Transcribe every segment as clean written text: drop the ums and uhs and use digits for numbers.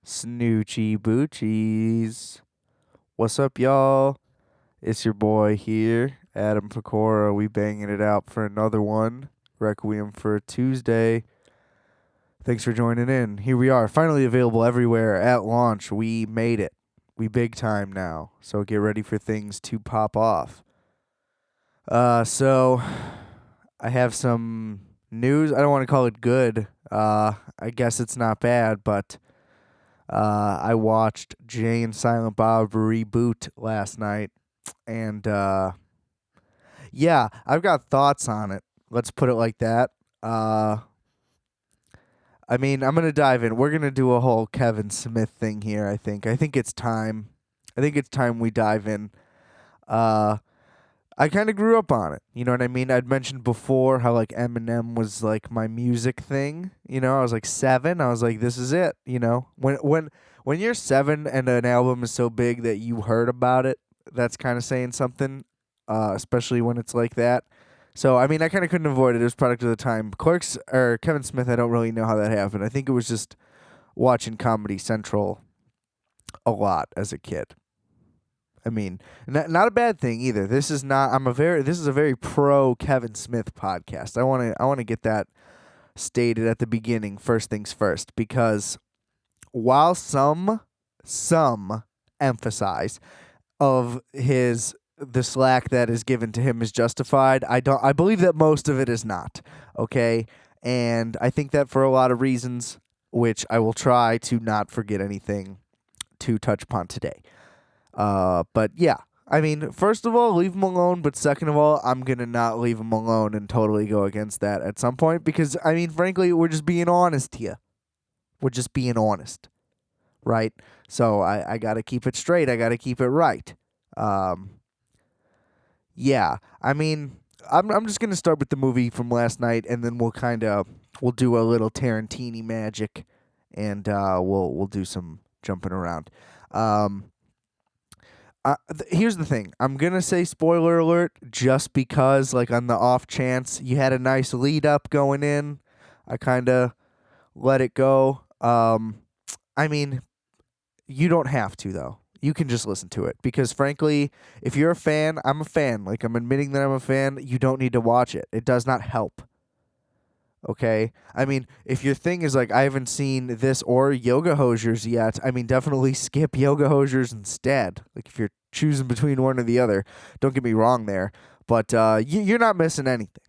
Snoochie Boochies. What's up, y'all? It's your boy here, Adam Pecora. We banging it out for another one. Requiem for a Tuesday. Thanks for joining in. Here we are, finally available everywhere at launch. We made it. We big time now. So get ready for things to pop off. So I have some news. I don't want to call it good. I guess it's not bad, but I watched Jay and Silent Bob reboot last night, and yeah, I've got thoughts on it. Let's put it like that. Uh, I mean, I'm gonna dive in. We're gonna do a whole Kevin Smith thing here. I think it's time. I think it's time we dive in. Uh, I kind of grew up on it. You know what I mean? I'd mentioned before how like Eminem was like my music thing. I was like 7. I was like, this is it. When you're 7 and an album is so big that you heard about it, that's kind of saying something. Especially when it's like that. So I mean, I kind of couldn't avoid it. It was product of the time. Clerks or Kevin Smith. I don't really know how that happened. I think it was just watching Comedy Central a lot as a kid. I mean, not a bad thing either. This is not. This is a very pro Kevin Smith podcast. I want to get that stated at the beginning. First things first, because while some emphasize of the slack that is given to him is justified, I believe that most of it is not. Okay, and I think that for a lot of reasons, which I will try to not forget anything to touch upon today. But yeah, I mean, first of all, leave him alone. But second of all, I'm going to not leave him alone and totally go against that at some point because, I mean, frankly, we're just being honest here. We're just being honest, right? So I got to keep it straight. I got to keep it right. Yeah, I mean, I'm just going to start with the movie from last night and then we'll do a little Tarantini magic and we'll do some jumping around. Here's the thing. I'm going to say spoiler alert just because, like, on the off chance you had a nice lead up going in, I kind of let it go. I mean, you don't have to, though. You can just listen to it because, frankly, if you're a fan, I'm a fan. Like, I'm admitting that I'm a fan. You don't need to watch it. It does not help. Okay? I mean, if your thing is like, I haven't seen this or Yoga Hosers yet, I mean, definitely skip Yoga Hosers instead. Like, if you're choosing between one or the other, don't get me wrong there. But you're not missing anything.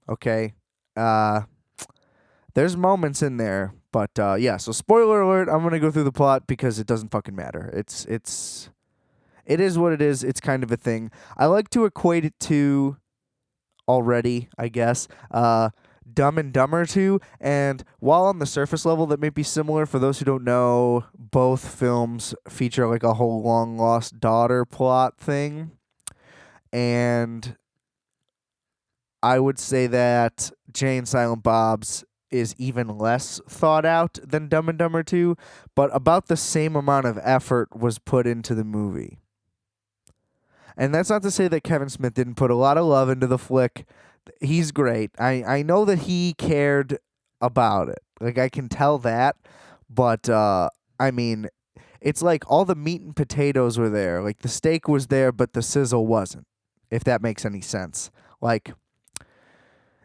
Okay? There's moments in there. But yeah, so spoiler alert, I'm going to go through the plot because it doesn't fucking matter. It is what it is. It's kind of a thing. I like to equate it to already, I guess. Dumb and Dumber 2, and while on the surface level that may be similar, for those who don't know, both films feature like a whole long lost daughter plot thing, and I would say that Jay and Silent Bob's is even less thought out than Dumb and Dumber 2, but about the same amount of effort was put into the movie. And that's not to say that Kevin Smith didn't put a lot of love into the flick. He's great. I know that he cared about it. Like, I can tell that. But, I mean, it's like all the meat and potatoes were there. Like, the steak was there, but the sizzle wasn't, if that makes any sense. Like,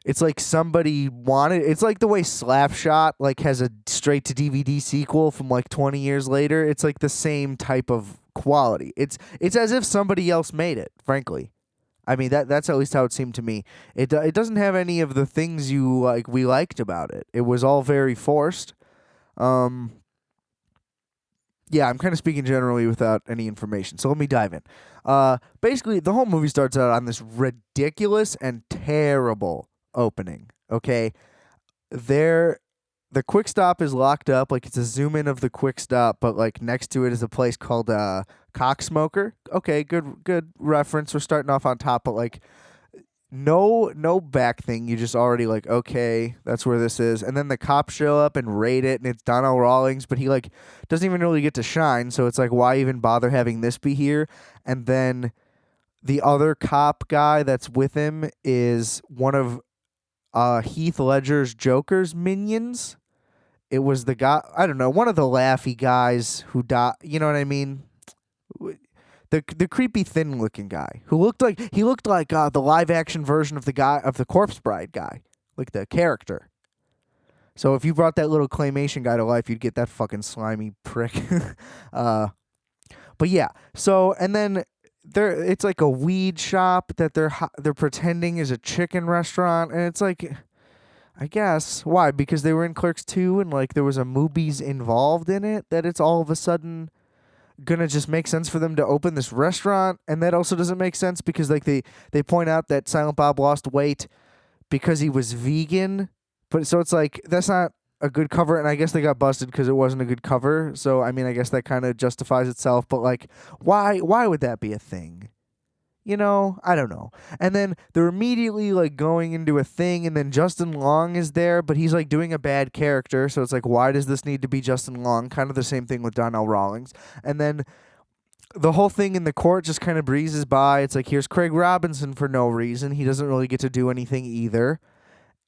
it's like somebody wanted... It's like the way Slapshot, like, has a straight-to-DVD sequel from, like, 20 years later. It's like the same type of quality. It's as if somebody else made it, frankly. I mean, that's at least how it seemed to me. It doesn't have any of the things we liked about it. It was all very forced. Yeah, I'm kind of speaking generally without any information. So let me dive in. Basically, the whole movie starts out on this ridiculous and terrible opening. Okay, the Quick Stop is locked up. Like, it's a zoom in of the Quick Stop, but like next to it is a place called Cocksmoker. Okay, good reference. We're starting off on top, but like no back thing. You just already like, okay, that's where this is. And then the cops show up and raid it, and it's Donnell Rawlings, but he like doesn't even really get to shine. So it's like, why even bother having this be here? And then the other cop guy that's with him is one of Heath Ledger's Joker's minions. it was the guy, I don't know, one of the laughy guys who died. You know what I mean? The creepy thin looking guy who looked like the live action version of the Corpse Bride guy, like the character. So if you brought that little claymation guy to life, you'd get that fucking slimy prick. But yeah, so and then it's like a weed shop that they're pretending is a chicken restaurant, and it's like, I guess why? Because they were in Clerks 2 and like there was a movies involved in it, that it's all of a sudden gonna just make sense for them to open this restaurant. And that also doesn't make sense because like they point out that Silent Bob lost weight because he was vegan, but so it's like that's not a good cover, and I guess they got busted because it wasn't a good cover. So I mean, I guess that kind of justifies itself, but like why would that be a thing? You know, I don't know. And then they're immediately like going into a thing, and then Justin Long is there, but he's like doing a bad character. So it's like, why does this need to be Justin Long? Kind of the same thing with Donnell Rawlings. And then the whole thing in the court just kind of breezes by. It's like, here's Craig Robinson for no reason. He doesn't really get to do anything either.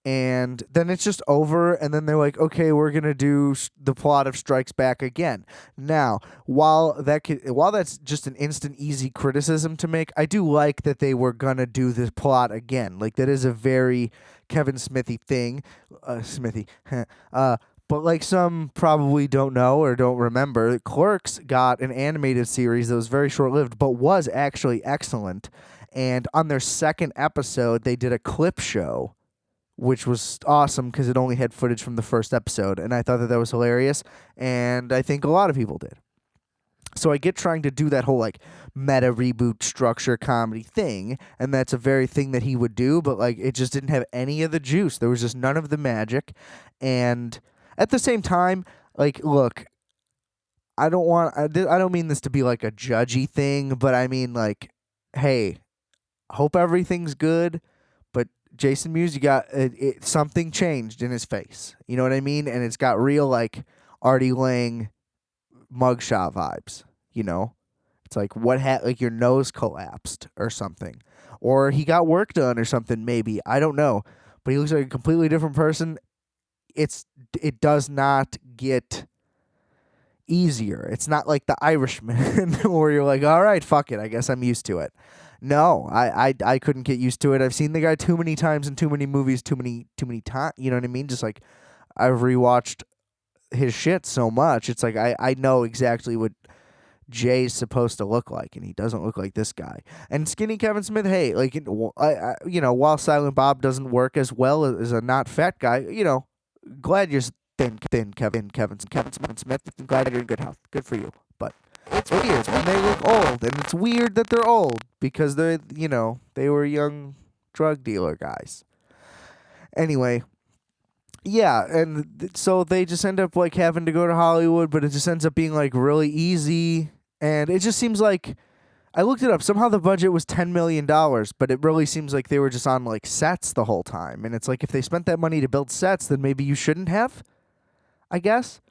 And then it's just over, and then they're like, okay, we're going to do the plot of Strikes Back again. Now, while that's just an instant, easy criticism to make, I do like that they were going to do this plot again. Like, that is a very Kevin Smithy thing. But like some probably don't know or don't remember, Clerks got an animated series that was very short-lived, but was actually excellent. And on their second episode, they did a clip show, which was awesome because it only had footage from the first episode, and I thought that was hilarious, and I think a lot of people did. So I get trying to do that whole like meta reboot structure comedy thing, and that's a very thing that he would do, but like it just didn't have any of the juice. There was just none of the magic, and at the same time, like, look, I don't mean this to be like a judgy thing, but I mean like, hey, hope everything's good, but Jason Mewes, you got something changed in his face. You know what I mean? And it's got real like Artie Lang mugshot vibes. You know, it's like like your nose collapsed or something, or he got work done or something. Maybe, I don't know, but he looks like a completely different person. It does not get easier. It's not like The Irishman where you're like, all right, fuck it, I guess I'm used to it. No, I couldn't get used to it. I've seen the guy too many times in too many movies, too many times. You know what I mean? Just like I've rewatched his shit so much. It's like I know exactly what Jay's supposed to look like, and he doesn't look like this guy. And skinny Kevin Smith, hey, like while Silent Bob doesn't work as well as a not fat guy, you know, glad you're thin Kevin Smith. I'm glad you're in good health. Good for you. But it's weird when they look old, and it's weird that they're old because they were young drug dealer guys. Anyway, yeah, and so they just end up like having to go to Hollywood, but it just ends up being like really easy, and it just seems like, I looked it up, somehow the budget was $10 million, but it really seems like they were just on like sets the whole time, and it's like if they spent that money to build sets, then maybe you shouldn't have, I guess.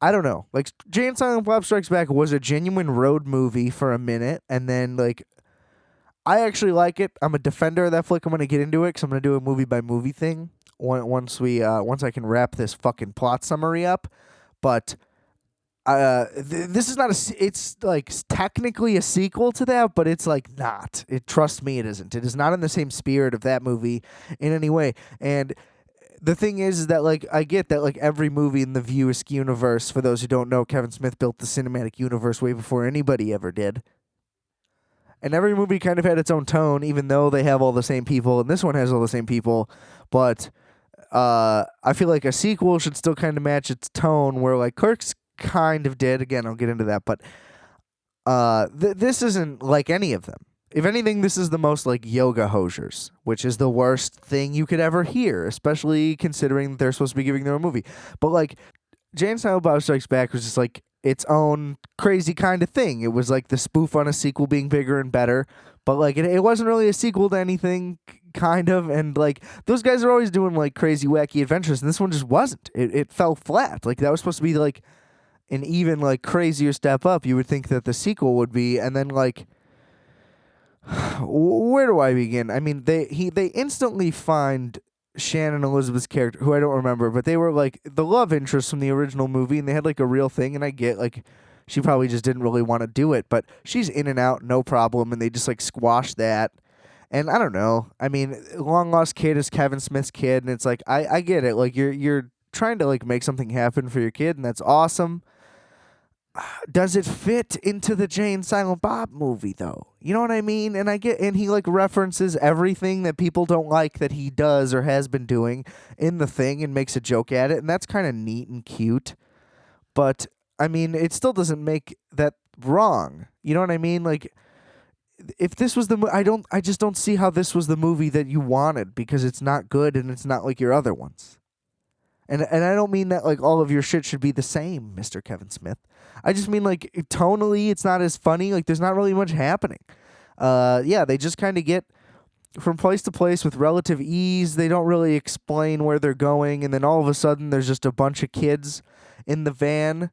I don't know. Like, Jay and Silent Bob Strikes Back was a genuine road movie for a minute, and then, like, I actually like it. I'm a defender of that flick. I'm going to get into it because I'm going to do a movie-by-movie thing once I can wrap this fucking plot summary up. But this is not it's, like, technically a sequel to that, but it's, like, not. Trust me, it isn't. It is not in the same spirit of that movie in any way. And the thing is that, like, I get that, like, every movie in the View-esque universe, for those who don't know, Kevin Smith built the cinematic universe way before anybody ever did. And every movie kind of had its own tone, even though they have all the same people, and this one has all the same people. But I feel like a sequel should still kind of match its tone, where, like, Clerks kind of did. Again, I'll get into that, but this isn't like any of them. If anything, this is the most like Yoga Hosers, which is the worst thing you could ever hear, especially considering they're supposed to be giving their own movie. But like, Jay and Silent Bob Strikes Back was just like its own crazy kind of thing. It was like the spoof on a sequel being bigger and better, but like it wasn't really a sequel to anything, kind of. And like, those guys are always doing like crazy, wacky adventures, and this one just wasn't. It fell flat. Like, that was supposed to be like an even like crazier step up. You would think that the sequel would be, and then like, where do I begin? I mean, they instantly find Shannon Elizabeth's character, who I don't remember, but they were like the love interest from the original movie, and they had like a real thing. And I get like she probably just didn't really want to do it, but she's in and out, no problem, and they just like squash that. And I don't know. I mean, long lost kid is Kevin Smith's kid, and it's like I get it. Like you're trying to like make something happen for your kid, and that's awesome. Does it fit into the Jay and Silent Bob movie though? You know what I mean? And I get, and he like references everything that people don't like that he does or has been doing in the thing and makes a joke at it, and that's kind of neat and cute. But I mean, it still doesn't make that wrong. You know what I mean? Like if this was the I just don't see how this was the movie that you wanted, because it's not good and it's not like your other ones. And I don't mean that like all of your shit should be the same, Mr. Kevin Smith. I just mean like tonally it's not as funny. Like there's not really much happening. Yeah, they just kind of get from place to place with relative ease. They don't really explain where they're going, and then all of a sudden there's just a bunch of kids in the van.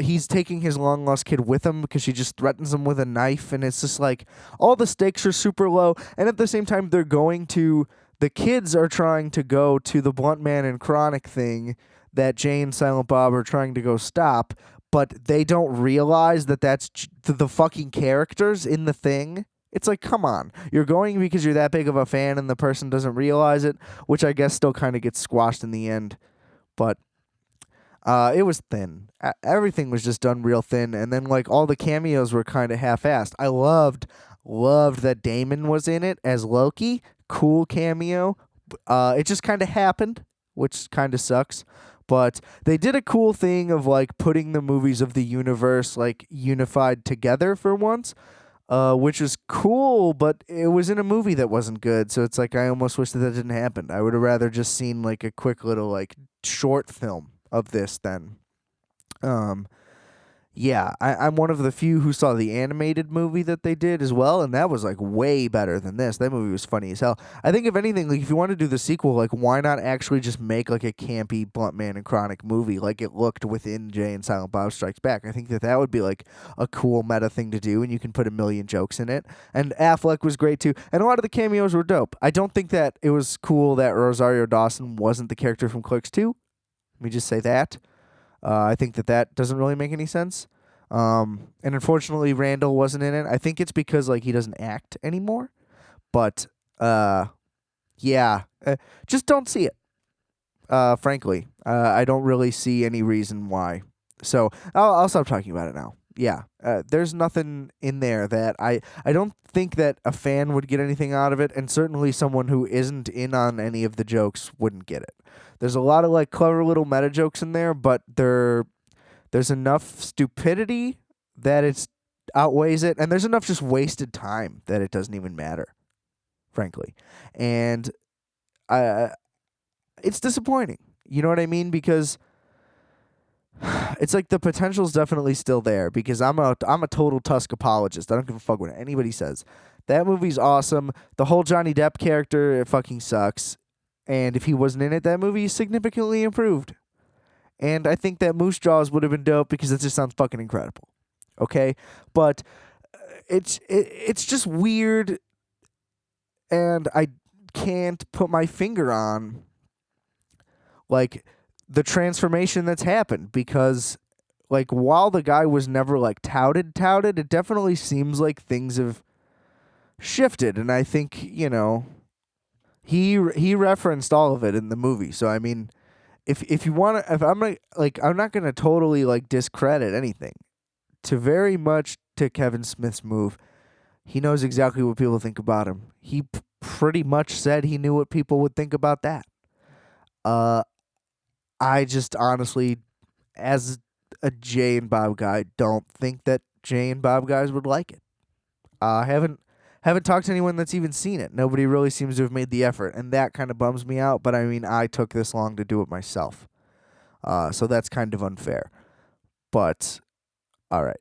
He's taking his long lost kid with him because she just threatens him with a knife, and it's just like all the stakes are super low, and at the same time the kids are trying to go to the Blunt Man and Chronic thing that Jay and Silent Bob are trying to go stop, but they don't realize that that's the fucking characters in the thing. It's like, come on. You're going because you're that big of a fan and the person doesn't realize it, which I guess still kind of gets squashed in the end. But it was thin. Everything was just done real thin, and then like all the cameos were kind of half-assed. I loved that Damon was in it as Loki. Cool cameo. It just kind of happened, which kind of sucks. But they did a cool thing of like putting the movies of the universe like unified together for once, which is cool. But it was in a movie that wasn't good, so it's like I almost wish that didn't happen. I would have rather just seen like a quick little like short film of this then. Yeah, I'm one of the few who saw the animated movie that they did as well, and that was like way better than this. That movie was funny as hell. I think if anything, like if you want to do the sequel, like why not actually just make like a campy Blunt Man and Chronic movie like it looked within Jay and Silent Bob Strikes Back? I think that would be like a cool meta thing to do, and you can put a million jokes in it. And Affleck was great too, and a lot of the cameos were dope. I don't think that it was cool that Rosario Dawson wasn't the character from Clerks 2. Let me just say that. I think that doesn't really make any sense. And unfortunately, Randall wasn't in it. I think it's because like he doesn't act anymore. But yeah, just don't see it. Frankly, I don't really see any reason why. So I'll stop talking about it now. Yeah, there's nothing in there that I don't think that a fan would get anything out of it, and certainly someone who isn't in on any of the jokes wouldn't get it. There's a lot of like clever little meta jokes in there, but there's enough stupidity that it outweighs it, and there's enough just wasted time that it doesn't even matter, frankly. And it's disappointing. You know what I mean? Because it's like the potential's definitely still there, because I'm a total Tusk apologist. I don't give a fuck what anybody says. That movie's awesome. The whole Johnny Depp character, it fucking sucks. And if he wasn't in it, that movie is significantly improved. And I think that Moose Jaws would have been dope because it just sounds fucking incredible. Okay? But it's just weird, and I can't put my finger on like the transformation that's happened, because like while the guy was never like touted, it definitely seems like things have shifted, and I think, you know, he referenced all of it in the movie. So I mean, if you want to, if I'm like I'm not gonna totally like discredit anything. To very much to Kevin Smith's move, he knows exactly what people think about him. He pretty much said he knew what people would think about that. I just honestly, as a Jay and Bob guy, don't think that Jay and Bob guys would like it. Haven't talked to anyone that's even seen it. Nobody really seems to have made the effort, and that kind of bums me out. But I mean, I took this long to do it myself, so that's kind of unfair. But all right,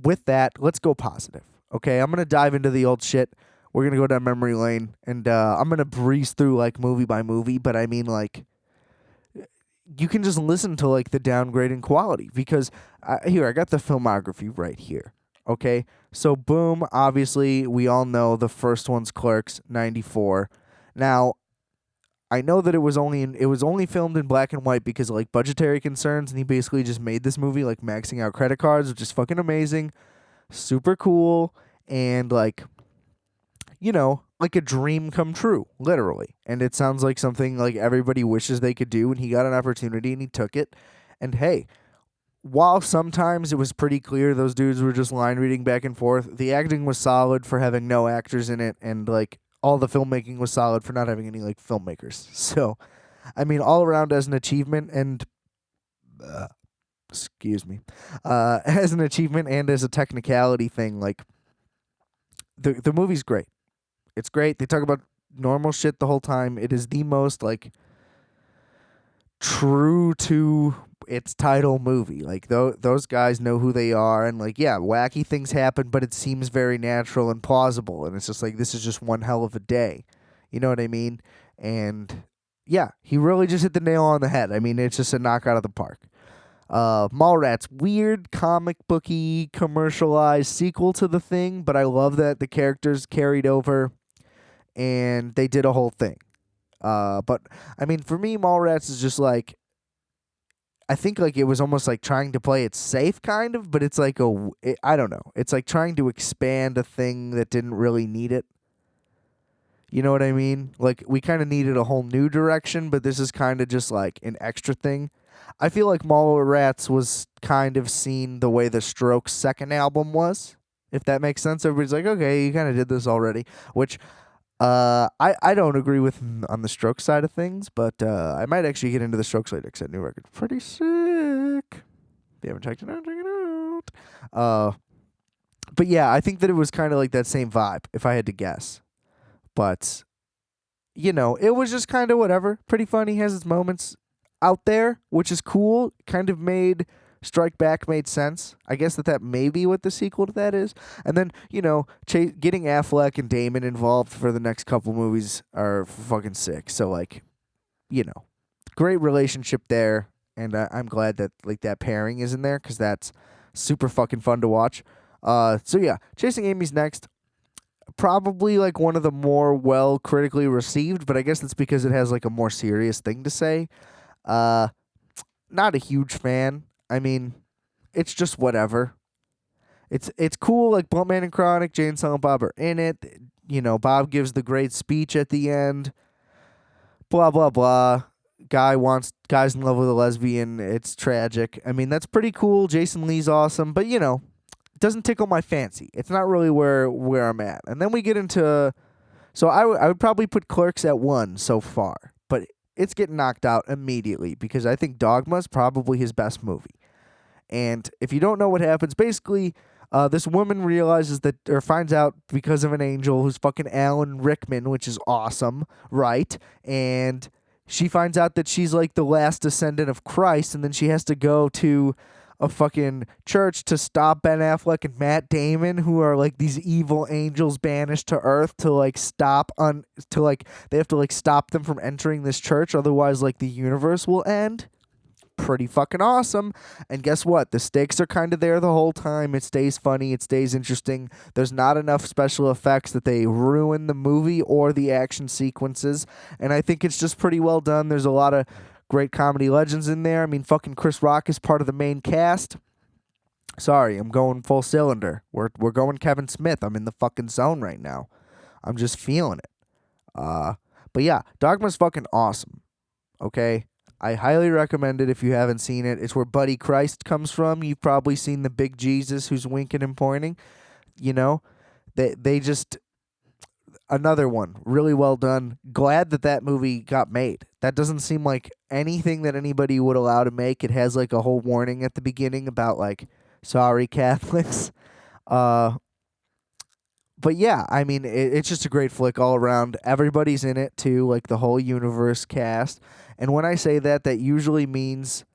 with that, let's go positive. Okay, I'm gonna dive into the old shit. We're gonna go down memory lane, and I'm gonna breeze through like movie by movie. But I mean, like, you can just listen to like the downgrade in quality, because here I got the filmography right here. Okay, so boom, obviously we all know the first one's Clerks, 94. Now, I know that it was only filmed in black and white because of like budgetary concerns, and he basically just made this movie like maxing out credit cards, which is fucking amazing, super cool, and like, like a dream come true, literally. And it sounds like something like everybody wishes they could do, and he got an opportunity and he took it. And hey, while sometimes it was pretty clear those dudes were just line reading back and forth, the acting was solid for having no actors in it, and like all the filmmaking was solid for not having any like filmmakers. So, I mean, all around as an achievement and excuse me, as an achievement and as a technicality thing, like the movie's great. It's great. They talk about normal shit the whole time. It is the most like true to its title movie. Like those guys know who they are, and like, yeah, wacky things happen, but it seems very natural and plausible, and it's just like, this is just one hell of a day. You know what I mean? And yeah, he really just hit the nail on the head. I mean, it's just a knockout of the park. Mallrats, weird comic booky commercialized sequel to The Thing, but I love that the characters carried over and they did a whole thing. But I mean, for me, Mallrats is just like, I think like it was almost like trying to play it safe, kind of, but it's like I don't know. It's like trying to expand a thing that didn't really need it. You know what I mean? Like, we kind of needed a whole new direction, but this is kind of just like an extra thing. I feel like Mallrats was kind of seen the way the Strokes' second album was, if that makes sense. Everybody's like, okay, you kind of did this already, which I don't agree with on the Strokes side of things, but I might actually get into the Strokes later because that new record's pretty sick. If you haven't checked it out, check it out. But yeah, I think that it was kind of like that same vibe, if I had to guess. But, it was just kind of whatever. Pretty funny, has its moments out there, which is cool. Kind of made Strike Back made sense. I guess that may be what the sequel to that is. And then, getting Affleck and Damon involved for the next couple movies are fucking sick. So, like, great relationship there. And I'm glad that, like, that pairing is in there because that's super fucking fun to watch. So, yeah, Chasing Amy's next. Probably like one of the more well critically received, but I guess that's because it has like a more serious thing to say. Not a huge fan. I mean, it's just whatever. It's cool. Like Bluntman and Chronic, Jay and Silent Bob are in it. Bob gives the great speech at the end. Blah blah blah. Guy's in love with a lesbian. It's tragic. I mean, that's pretty cool. Jason Lee's awesome, but doesn't tickle my fancy. It's not really where I'm at. And then we get into, so I would probably put Clerks at 1 so far, but it's getting knocked out immediately because I think Dogma is probably his best movie. And if you don't know what happens, basically, this woman realizes that, or finds out because of an angel who's fucking Alan Rickman, which is awesome, right? And she finds out that she's like the last descendant of Christ, and then she has to go to a fucking church to stop Ben Affleck and Matt Damon, who are like these evil angels banished to Earth, to like they have to like stop them from entering this church, otherwise like the universe will end. Pretty fucking awesome. And guess what? The stakes are kind of there the whole time. It stays funny. It stays interesting. There's not enough special effects that they ruin the movie or the action sequences. And I think it's just pretty well done. There's a lot of great comedy legends in there. I mean, fucking Chris Rock is part of the main cast. Sorry, I'm going full cylinder. We're going Kevin Smith. I'm in the fucking zone right now. I'm just feeling it. But yeah, Dogma's fucking awesome. Okay? I highly recommend it if you haven't seen it. It's where Buddy Christ comes from. You've probably seen the big Jesus who's winking and pointing. They just... Another one, really well done. Glad that movie got made. That doesn't seem like anything that anybody would allow to make. It has like a whole warning at the beginning about like, sorry Catholics. But yeah, I mean, it's just a great flick all around. Everybody's in it too, like the whole universe cast. And when I say that usually means,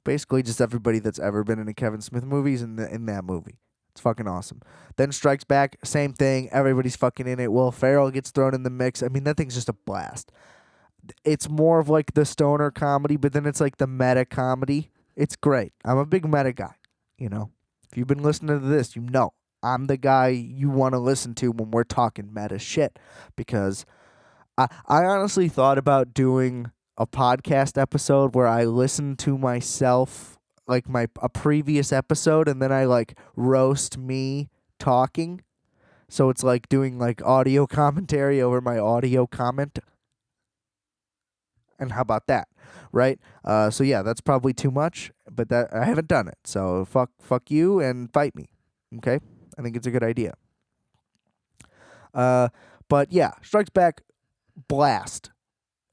basically just everybody that's ever been in a Kevin Smith movie is in that movie. It's fucking awesome. Then Strikes Back, same thing. Everybody's fucking in it. Will Ferrell gets thrown in the mix. I mean, that thing's just a blast. It's more of like the stoner comedy, but then it's like the meta comedy. It's great. I'm a big meta guy. If you've been listening to this, I'm the guy you want to listen to when we're talking meta shit, because I honestly thought about doing a podcast episode where I listen to myself, like a previous episode, and then I like roast me talking. So it's like doing like audio commentary over my audio comment. And how about that, right? So yeah, that's probably too much, but that I haven't done it. So fuck you and fight me. Okay, I think it's a good idea. Uh, but yeah, Strikes Back, blast.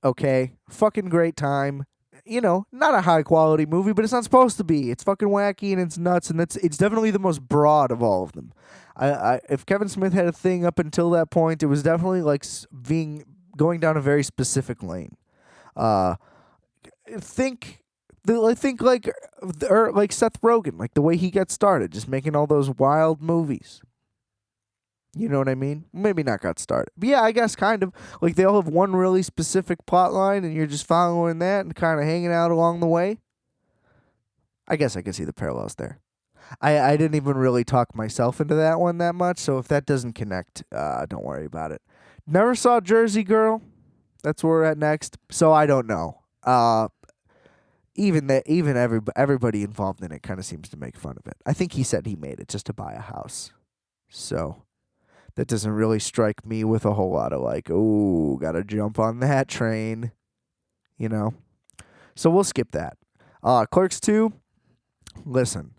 Okay, fucking great time. Not a high quality movie, but it's not supposed to be. It's fucking wacky and it's nuts, and it's definitely the most broad of all of them. If Kevin Smith had a thing up until that point, it was definitely like being going down a very specific lane. Uh, I think like Seth Rogen, like the way he got started, just making all those wild movies. You know what I mean? Maybe not got started. But yeah, I guess kind of. Like they all have one really specific plot line and you're just following that and kind of hanging out along the way. I guess I can see the parallels there. I didn't even really talk myself into that one that much, so if that doesn't connect, don't worry about it. Never saw Jersey Girl. That's where we're at next. So I don't know. Even everybody involved in it kind of seems to make fun of it. I think he said he made it just to buy a house. So that doesn't really strike me with a whole lot of like, oh, gotta jump on that train, you know? So we'll skip that. Clerks 2, listen,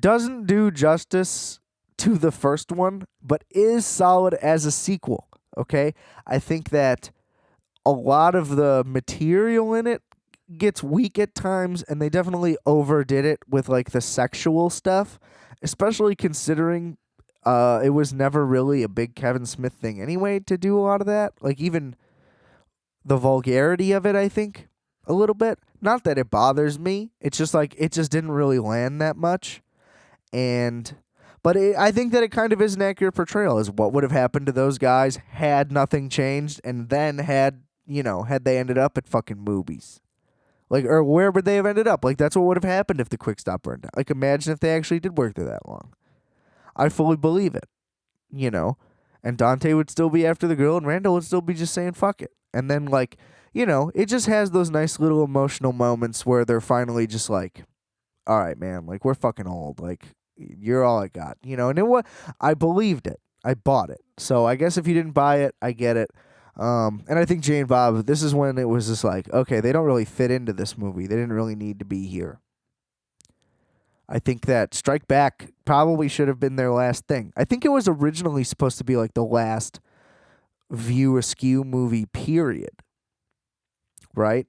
doesn't do justice to the first one, but is solid as a sequel, okay? I think that a lot of the material in it gets weak at times, and they definitely overdid it with like the sexual stuff, especially considering it was never really a big Kevin Smith thing anyway to do a lot of that. Like even the vulgarity of it, I think, a little bit. Not that it bothers me. It's just like it just didn't really land that much. But I think that it kind of is an accurate portrayal as what would have happened to those guys had nothing changed and then had they ended up at fucking movies. Like, or where would they have ended up? Like, that's what would have happened if the Quick Stop burned down. Like, imagine if they actually did work there that long. I fully believe it, And Dante would still be after the girl, and Randall would still be just saying fuck it. And then, like, it just has those nice little emotional moments where they're finally just like, all right, man, like, we're fucking old. Like, you're all I got, And I believed it. I bought it. So I guess if you didn't buy it, I get it. And I think Jay and Bob, this is when it was just like, okay, they don't really fit into this movie. They didn't really need to be here. I think that Strike Back probably should have been their last thing. I think it was originally supposed to be like the last View Askew movie, period. Right?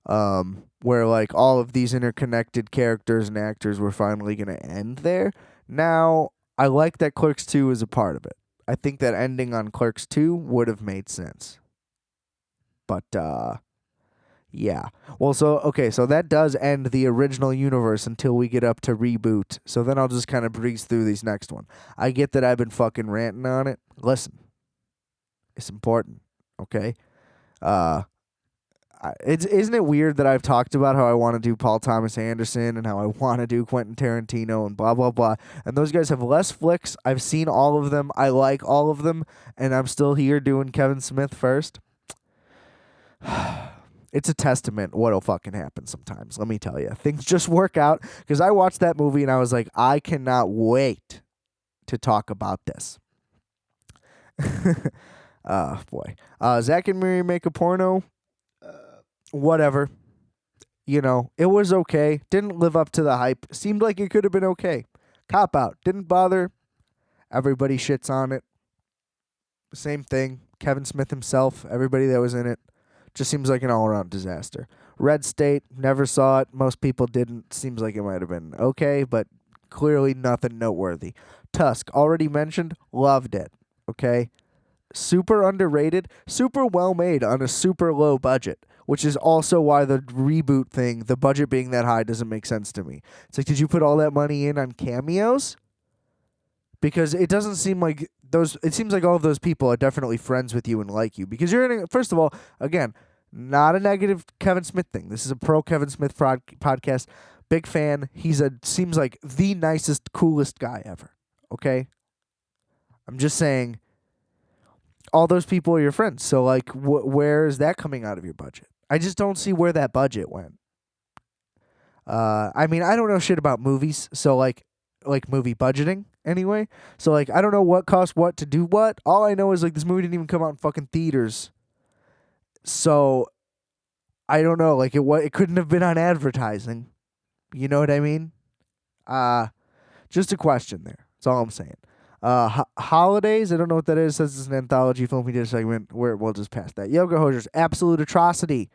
Where like all of these interconnected characters and actors were finally going to end there. Now, I like that Clerks 2 is a part of it. I think that ending on Clerks 2 would have made sense. But, yeah. Well, so that does end the original universe until we get up to Reboot. So then I'll just kind of breeze through these next one. I get that I've been fucking ranting on it. Listen. It's important, okay? Isn't it weird that I've talked about how I want to do Paul Thomas Anderson and how I want to do Quentin Tarantino and blah, blah, blah. And those guys have less flicks. I've seen all of them. I like all of them. And I'm still here doing Kevin Smith first. It's a testament what'll fucking happen sometimes. Let me tell you. Things just work out. Because I watched that movie and I was like, I cannot wait to talk about this. Boy. Zach and Miri make a porno. Whatever. It was okay. Didn't live up to the hype. Seemed like it could have been okay. Cop out. Didn't bother. Everybody shits on it. Same thing. Kevin Smith himself, everybody that was in it. Just seems like an all-around disaster. Red State, never saw it. Most people didn't. Seems like it might have been okay, but clearly nothing noteworthy. Tusk, already mentioned, loved it. Okay? Super underrated, super well made on a super low budget, which is also why the reboot thing, the budget being that high, doesn't make sense to me. It's like, did you put all that money in on cameos? Because it doesn't seem like it seems like all of those people are definitely friends with you and like you. Because first of all, again, not a negative Kevin Smith thing. This is a pro Kevin Smith podcast. Big fan. Seems like the nicest, coolest guy ever. Okay? I'm just saying, all those people are your friends. So like, where is that coming out of your budget? I just don't see where that budget went. I mean, I don't know shit about movies, so like movie budgeting anyway. So like, I don't know what cost what to do what. All I know is like this movie didn't even come out in fucking theaters. So I don't know. Like it couldn't have been on advertising. You know what I mean? Just a question there. That's all I'm saying. Holidays, I don't know what that is. It says it's an anthology film. We did a segment where we'll just pass that. Yoga Hosers, absolute atrocity.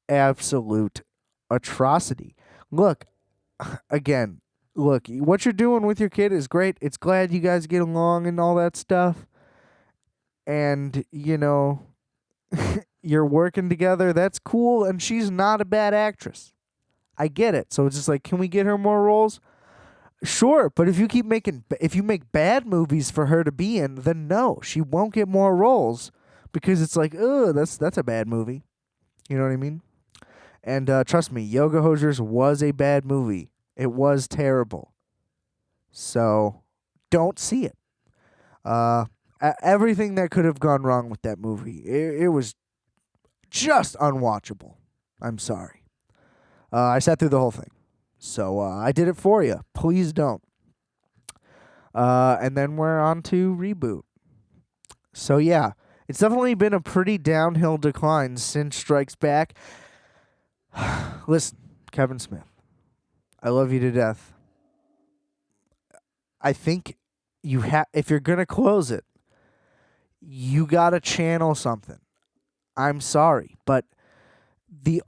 Absolute atrocity. Look, again, look, what you're doing with your kid is great. It's glad you guys get along and all that stuff. And, you're working together. That's cool. And she's not a bad actress. I get it. So it's just like, can we get her more roles? Sure, but if you make bad movies for her to be in, then no, she won't get more roles because it's like, that's a bad movie. You know what I mean? And trust me, Yoga Hosers was a bad movie. It was terrible. So don't see it. Everything that could have gone wrong with that movie, it was just unwatchable. I'm sorry. I sat through the whole thing. So I did it for you. Please don't. And then we're on to Reboot. So yeah, it's definitely been a pretty downhill decline since Strikes Back. Listen, Kevin Smith, I love you to death. I think if you're gonna close it, you gotta channel something. I'm sorry, but the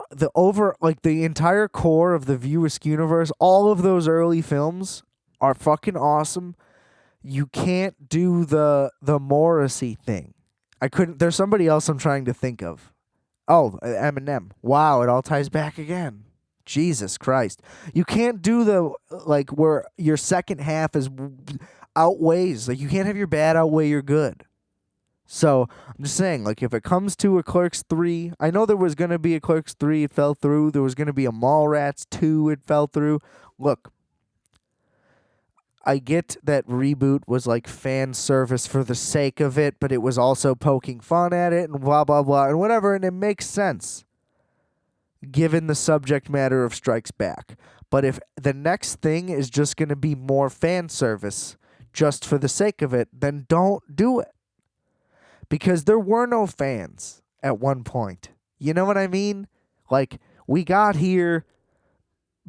entire core of the View Askew universe, all of those early films are fucking awesome. You can't do the Morrissey thing. There's somebody else I'm trying to think of. Oh, Eminem. Wow, it all ties back again. Jesus Christ. You can't do the where your second half outweighs. Like you can't have your bad outweigh your good. So I'm just saying, like, if it comes to a Clerks 3, I know there was going to be a Clerks 3, it fell through. There was going to be a Mallrats 2, it fell through. Look, I get that Reboot was like fan service for the sake of it, but it was also poking fun at it and blah, blah, blah, and whatever, and it makes sense given the subject matter of Strikes Back. But if the next thing is just going to be more fan service just for the sake of it, then don't do it. Because there were no fans at one point. You know what I mean? Like, we got here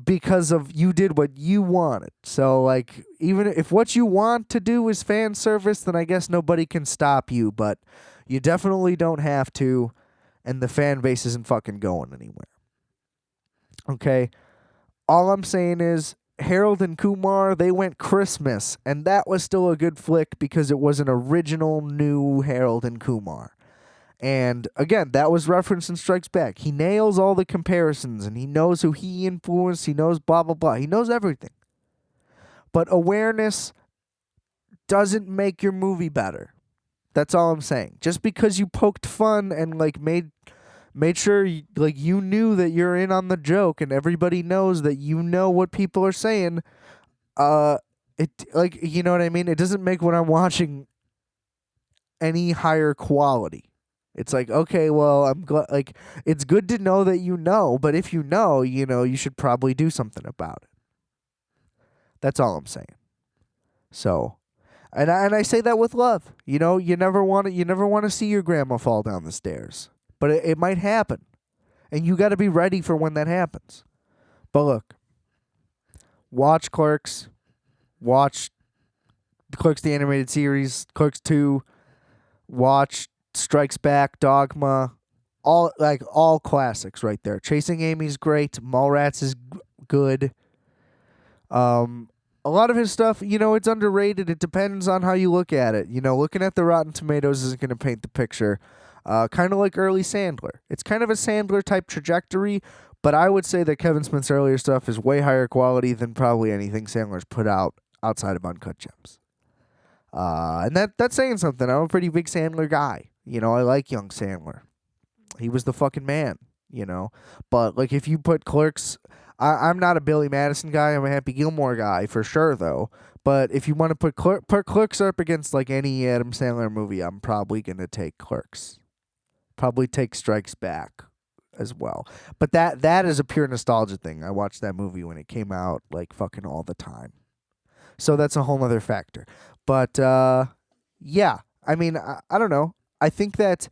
because of you did what you wanted. So, like, even if what you want to do is fan service, then I guess nobody can stop you. But you definitely don't have to, and the fan base isn't fucking going anywhere. Okay? All I'm saying is, Harold and Kumar, they went Christmas, and that was still a good flick because it was an original new Harold and Kumar. And again, that was referenced in Strikes Back. He nails all the comparisons, and he knows who he influenced, he knows blah, blah, blah. He knows everything. But awareness doesn't make your movie better. That's all I'm saying. Just because you poked fun and made sure you knew that you're in on the joke and everybody knows that you know what people are saying, it, you know what I mean? It doesn't make what I'm watching any higher quality. It's like, okay, well, I'm glad, it's good to know that you know, but if you know, you should probably do something about it. That's all I'm saying. So, and I say that with love. You never want to see your grandma fall down the stairs. But it might happen. And you got to be ready for when that happens. But look, watch Clerks. Watch Clerks the Animated Series, Clerks 2. Watch Strikes Back, Dogma. All classics right there. Chasing Amy's great. Mallrats is good. A lot of his stuff, it's underrated. It depends on how you look at it. Looking at the Rotten Tomatoes isn't going to paint the picture. Kind of like early Sandler. It's kind of a Sandler-type trajectory, but I would say that Kevin Smith's earlier stuff is way higher quality than probably anything Sandler's put out outside of Uncut Gems. And that's saying something. I'm a pretty big Sandler guy. I like young Sandler. He was the fucking man, But, if you put Clerks I'm not a Billy Madison guy. I'm a Happy Gilmore guy for sure, though. But if you want to put Clerks up against like any Adam Sandler movie, I'm probably gonna take Clerks. Probably take Strikes Back as well. But that is a pure nostalgia thing. I watched that movie when it came out like fucking all the time. So that's a whole other factor. But yeah, I mean, I don't know. I think that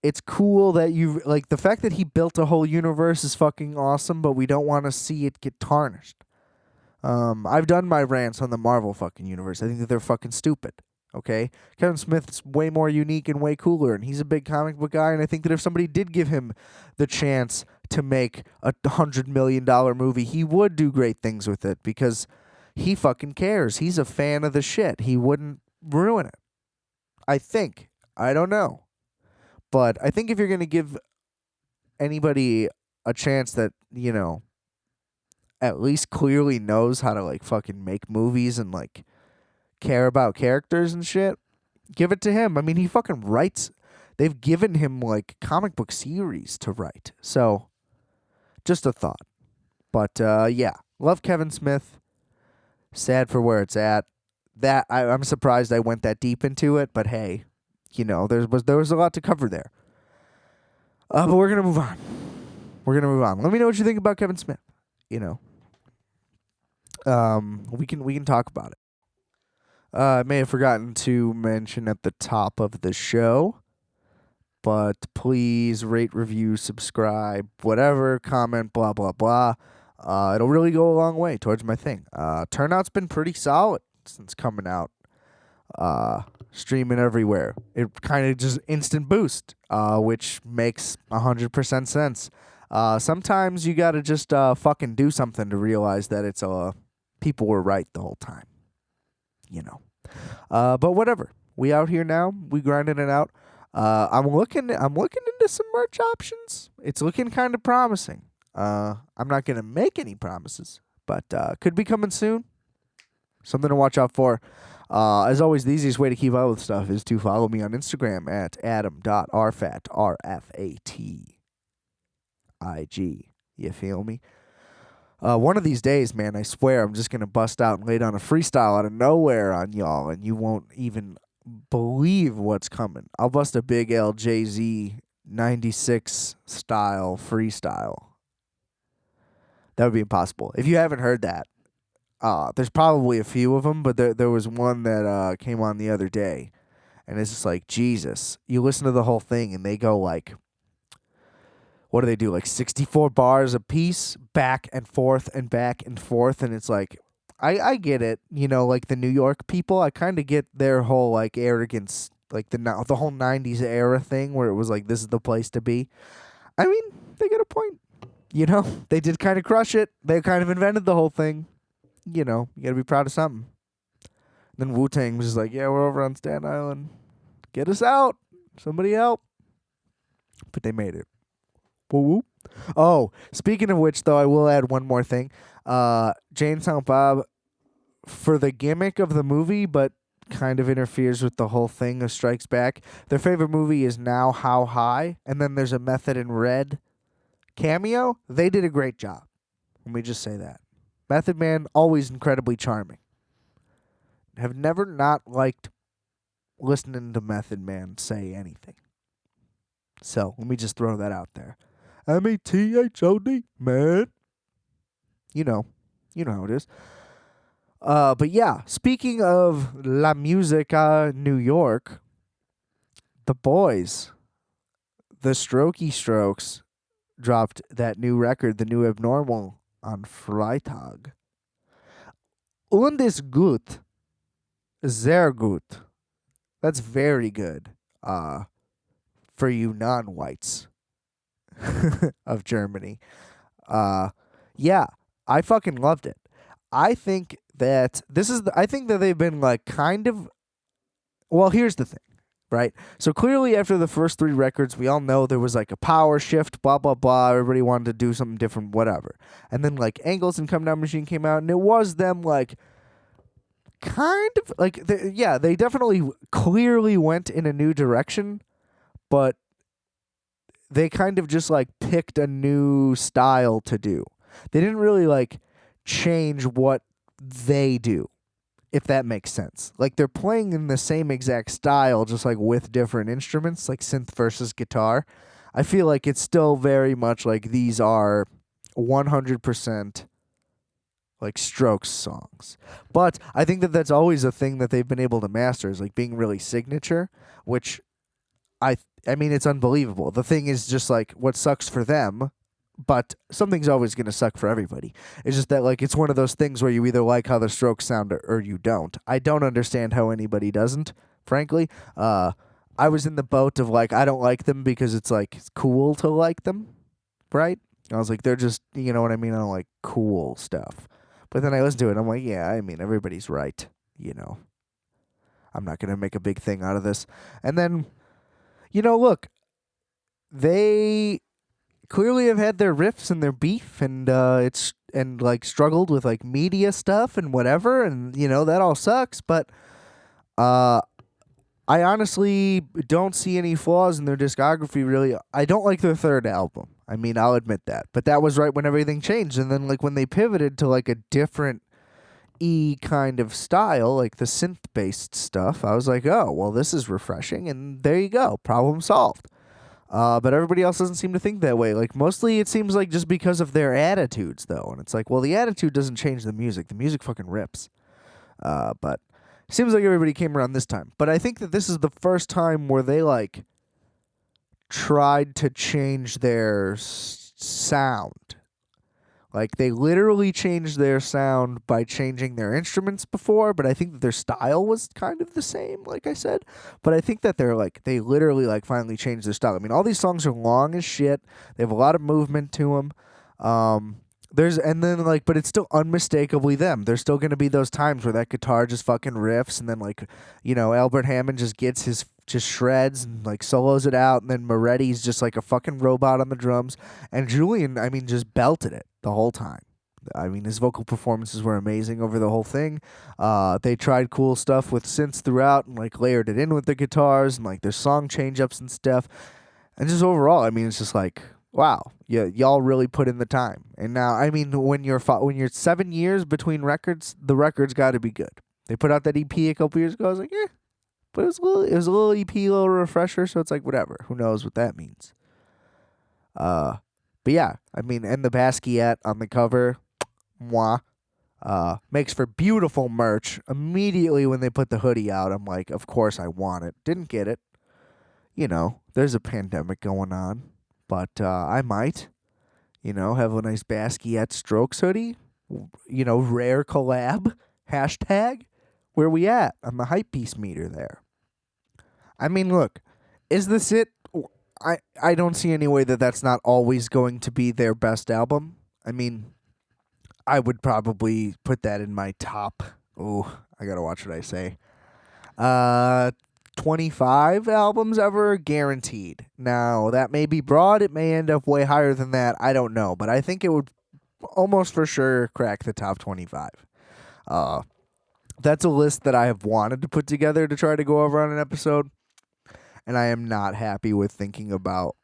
it's cool that you like the fact that he built a whole universe is fucking awesome, but we don't want to see it get tarnished. I've done my rants on the Marvel fucking universe. I think that they're fucking stupid. Okay, Kevin Smith's way more unique and way cooler, and he's a big comic book guy. And I think that if somebody did give him the chance to make a $100 million movie, he would do great things with it because he fucking cares. He's a fan of the shit. He wouldn't ruin it. I think. I don't know. But I think if you're going to give anybody a chance that, you know, at least clearly knows how to like fucking make movies and like care about characters and shit, give it to him. I mean, he fucking writes. They've given him like comic book series to write. So just a thought. But yeah, love Kevin Smith. Sad for where it's at. That I'm surprised I went that deep into it, but hey, you know, there was a lot to cover there. But we're gonna move on. Let me know what you think about Kevin Smith. You know, we can talk about it. I may have forgotten to mention at the top of the show, but please rate, review, subscribe, whatever, comment, blah blah blah. It'll really go a long way towards my thing. Turnout's been pretty solid since coming out. Streaming everywhere. It kind of just instant boost, which makes 100% sense. Sometimes you gotta just fucking do something to realize that it's people were right the whole time. You know. But whatever. We out here now. We grinding it out. I'm looking into some merch options. It's looking kind of promising. I'm not gonna make any promises, but could be coming soon. Something to watch out for. As always, the easiest way to keep up with stuff is to follow me on Instagram at adam.rfat, RFATIG. You feel me? One of these days, man, I swear I'm just going to bust out and lay down a freestyle out of nowhere on y'all, and you won't even believe what's coming. I'll bust a big LJZ 96 style freestyle. That would be impossible. If you haven't heard that, there's probably a few of them, but there was one that came on the other day, and it's just like, Jesus. You listen to the whole thing, and they go like, what do they do, like 64 bars a piece, back and forth, and it's like, I get it, you know, like the New York people, I kind of get their whole, like, arrogance, like the whole 90s era thing, where it was like, this is the place to be. I mean, they got a point, you know? They did kind of crush it. They kind of invented the whole thing. You know, you gotta be proud of something. Then Wu-Tang was just like, yeah, we're over on Staten Island. Get us out. Somebody help. But they made it. Woo-woo. Oh, speaking of which, though, I will add one more thing. Jay and Silent Bob, for the gimmick of the movie, but kind of interferes with the whole thing of Strikes Back, their favorite movie is Now How High, and then there's a Method in Red cameo. They did a great job. Let me just say that. Method Man, always incredibly charming. Have never not liked listening to Method Man say anything. So, let me just throw that out there. METHOD, man. You know how it is. But yeah, speaking of La Musica New York, the boys, the Strokey Strokes, dropped that new record, The New Abnormal, on Freitag. Und ist gut. Sehr gut. That's very good. For you non-whites of Germany. Yeah, I fucking loved it. I think that I think that they've been like kind of, well, here's the thing, right? So clearly after the first 3 records, we all know there was like a power shift, blah, blah, blah. Everybody wanted to do something different, whatever. And then like Angles and Come Down Machine came out, and it was them like kind of like, they definitely clearly went in a new direction, but they kind of just like picked a new style to do. They didn't really like change what they do, if that makes sense. Like they're playing in the same exact style, just like with different instruments, like synth versus guitar. I feel like it's still very much like these are 100% like Strokes songs. But I think that that's always a thing that they've been able to master, is like being really signature, which I I mean it's unbelievable. The thing is just like what sucks for them, but something's always going to suck for everybody. It's just that like it's one of those things where you either like how the Strokes sound or you don't. I don't understand how anybody doesn't, frankly. I was in the boat of like I don't like them because it's like it's cool to like them, right? I was like they're just, you know what I mean? I don't like cool stuff. But then I listened to it and I'm like, yeah, I mean everybody's right, you know. I'm not going to make a big thing out of this. And then look, they clearly have had their riffs and their beef, and it's and like struggled with like media stuff and whatever, and that all sucks. But uh, I honestly don't see any flaws in their discography. Really, I don't like their third album. I mean, I'll admit that, but that was right when everything changed, and then like when they pivoted to like a different kind of style, like the synth based stuff, I was like, oh well, this is refreshing, and there you go, problem solved. But everybody else doesn't seem to think that way. Like, mostly it seems like just because of their attitudes, though. And it's like, well, the attitude doesn't change the music. The music fucking rips. But it seems like everybody came around this time. But I think that this is the first time where they, like, tried to change their sound. Like, they literally changed their sound by changing their instruments before, but I think that their style was kind of the same, like I said. But I think that they literally, like, finally changed their style. I mean, all these songs are long as shit. They have a lot of movement to them. But it's still unmistakably them. There's still going to be those times where that guitar just fucking riffs, and then, like, Albert Hammond just gets just shreds and like solos it out, and then Moretti's just like a fucking robot on the drums, and Julian, I mean, just belted it the whole time. I mean, his vocal performances were amazing over the whole thing. They tried cool stuff with synths throughout and like layered it in with the guitars and like their song change-ups and stuff. And just overall, I mean, it's just like, wow, y'all really put in the time. And now, I mean, when you're 7 years between records, the record's got to be good. They put out that EP a couple years ago. I was like, yeah. But it was a little EP, a little refresher, so it's like, whatever. Who knows what that means? But yeah, I mean, and the Basquiat on the cover, mwah, makes for beautiful merch. Immediately when they put the hoodie out, I'm like, of course I want it. Didn't get it. There's a pandemic going on, but I might, have a nice Basquiat Strokes hoodie. Rare collab, hashtag. Where we at on the hype piece meter there? I mean, look, is this it? I don't see any way that that's not always going to be their best album. I mean, I would probably put that in my top. Oh, I gotta watch what I say. 25 albums ever guaranteed. Now, that may be broad. It may end up way higher than that. I don't know, but I think it would almost for sure crack the top 25. That's a list that I have wanted to put together to try to go over on an episode, and I am not happy with thinking about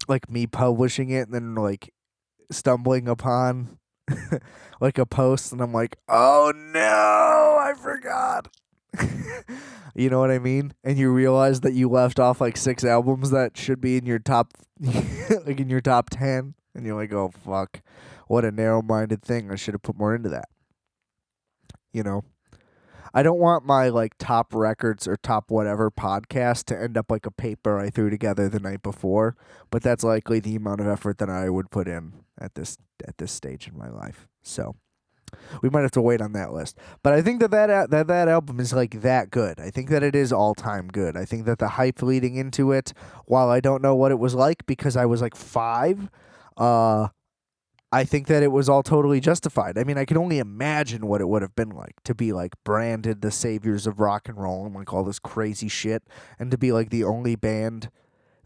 like me publishing it and then like stumbling upon like a post and I'm like, oh no, I forgot. You know what I mean? And you realize that you left off like 6 albums that should be in your top like in your top 10, and you're like, oh fuck, what a narrow-minded thing. I should have put more into that. I don't want my like top records or top whatever podcast to end up like a paper I threw together the night before, but that's likely the amount of effort that I would put in at this stage in my life. So we might have to wait on that list. But I think that album is like that good. I think that it is all time good. I think that the hype leading into it, while I don't know what it was like because I was like 5, I think that it was all totally justified. I mean, I can only imagine what it would have been like to be like branded the saviors of rock and roll and like all this crazy shit, and to be like the only band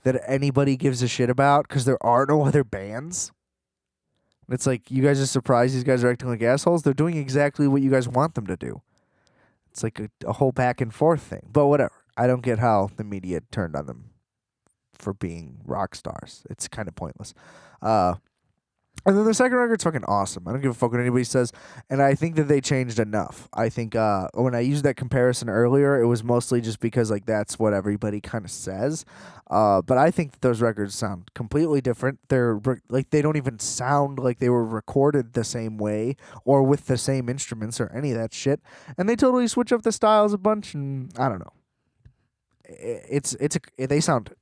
that anybody gives a shit about because there are no other bands. It's like, you guys are surprised these guys are acting like assholes? They're doing exactly what you guys want them to do. It's like a whole back and forth thing. But whatever. I don't get how the media turned on them for being rock stars. It's kind of pointless. And then the second record's fucking awesome. I don't give a fuck what anybody says. And I think that they changed enough. I think when I used that comparison earlier, it was mostly just because like that's what everybody kind of says. But I think that those records sound completely different. Like they don't even sound like they were recorded the same way or with the same instruments or any of that shit. And they totally switch up the styles a bunch. And I don't know. They sound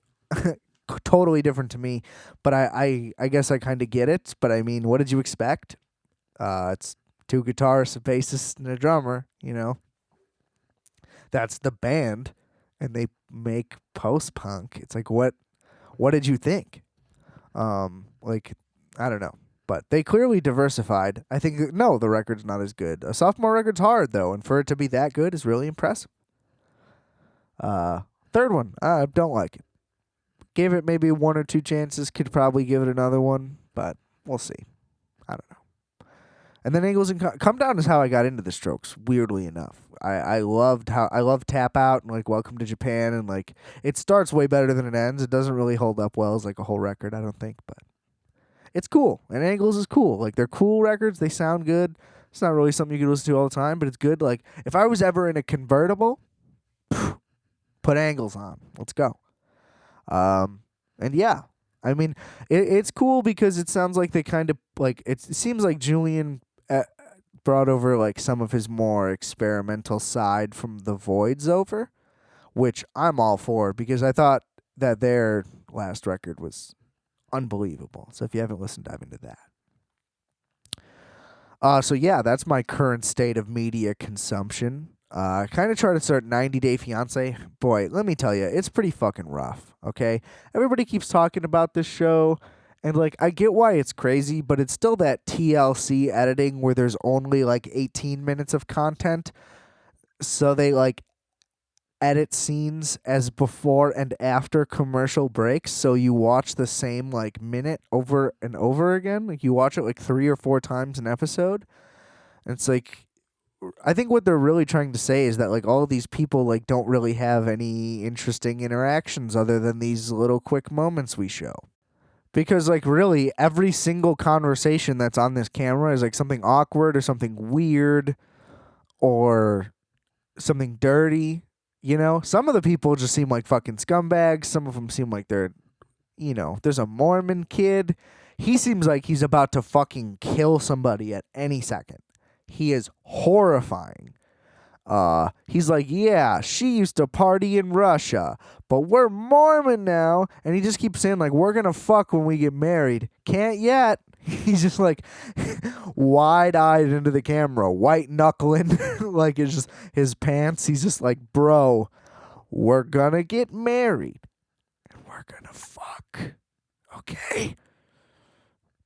totally different to me, but I guess I kind of get it. But I mean, what did you expect? It's two guitarists, a bassist, and a drummer. That's the band, and they make post punk. It's like what did you think? Like I don't know, but they clearly diversified. I think no, the record's not as good. A sophomore record's hard though, and for it to be that good is really impressive. Third one, I don't like it. Gave it maybe one or two chances. Could probably give it another one, but we'll see. I don't know. And then Angles and Come Down is how I got into the Strokes. Weirdly enough, I loved Tap Out and like Welcome to Japan, and like it starts way better than it ends. It doesn't really hold up well as like a whole record, I don't think, but it's cool. And Angles is cool. Like they're cool records. They sound good. It's not really something you can listen to all the time, but it's good. Like if I was ever in a convertible, put Angles on. Let's go. And yeah, I mean, it's cool because it sounds like they kind of like it seems like Julian brought over like some of his more experimental side from the Voids over, which I'm all for because I thought that their last record was unbelievable. So if you haven't listened, dive into that. So yeah, that's my current state of media consumption. I kind of try to start 90 Day Fiance. Boy, let me tell you, it's pretty fucking rough, okay? Everybody keeps talking about this show, and, like, I get why it's crazy, but it's still that TLC editing where there's only, like, 18 minutes of content. So they, like, edit scenes as before and after commercial breaks, so you watch the same, like, minute over and over again. Like, you watch it, like, 3 or 4 times an episode. And it's, like... I think what they're really trying to say is that like all of these people like don't really have any interesting interactions other than these little quick moments we show. Because like really every single conversation that's on this camera is like something awkward or something weird or something dirty, Some of the people just seem like fucking scumbags, some of them seem like they're, there's a Mormon kid. He seems like he's about to fucking kill somebody at any second. He is horrifying. He's like, yeah, she used to party in Russia, but we're Mormon now. And he just keeps saying, like, we're going to fuck when we get married. Can't yet. He's just like wide-eyed into the camera, white knuckling, like it's just his pants. He's just like, bro, we're going to get married and we're going to fuck. Okay?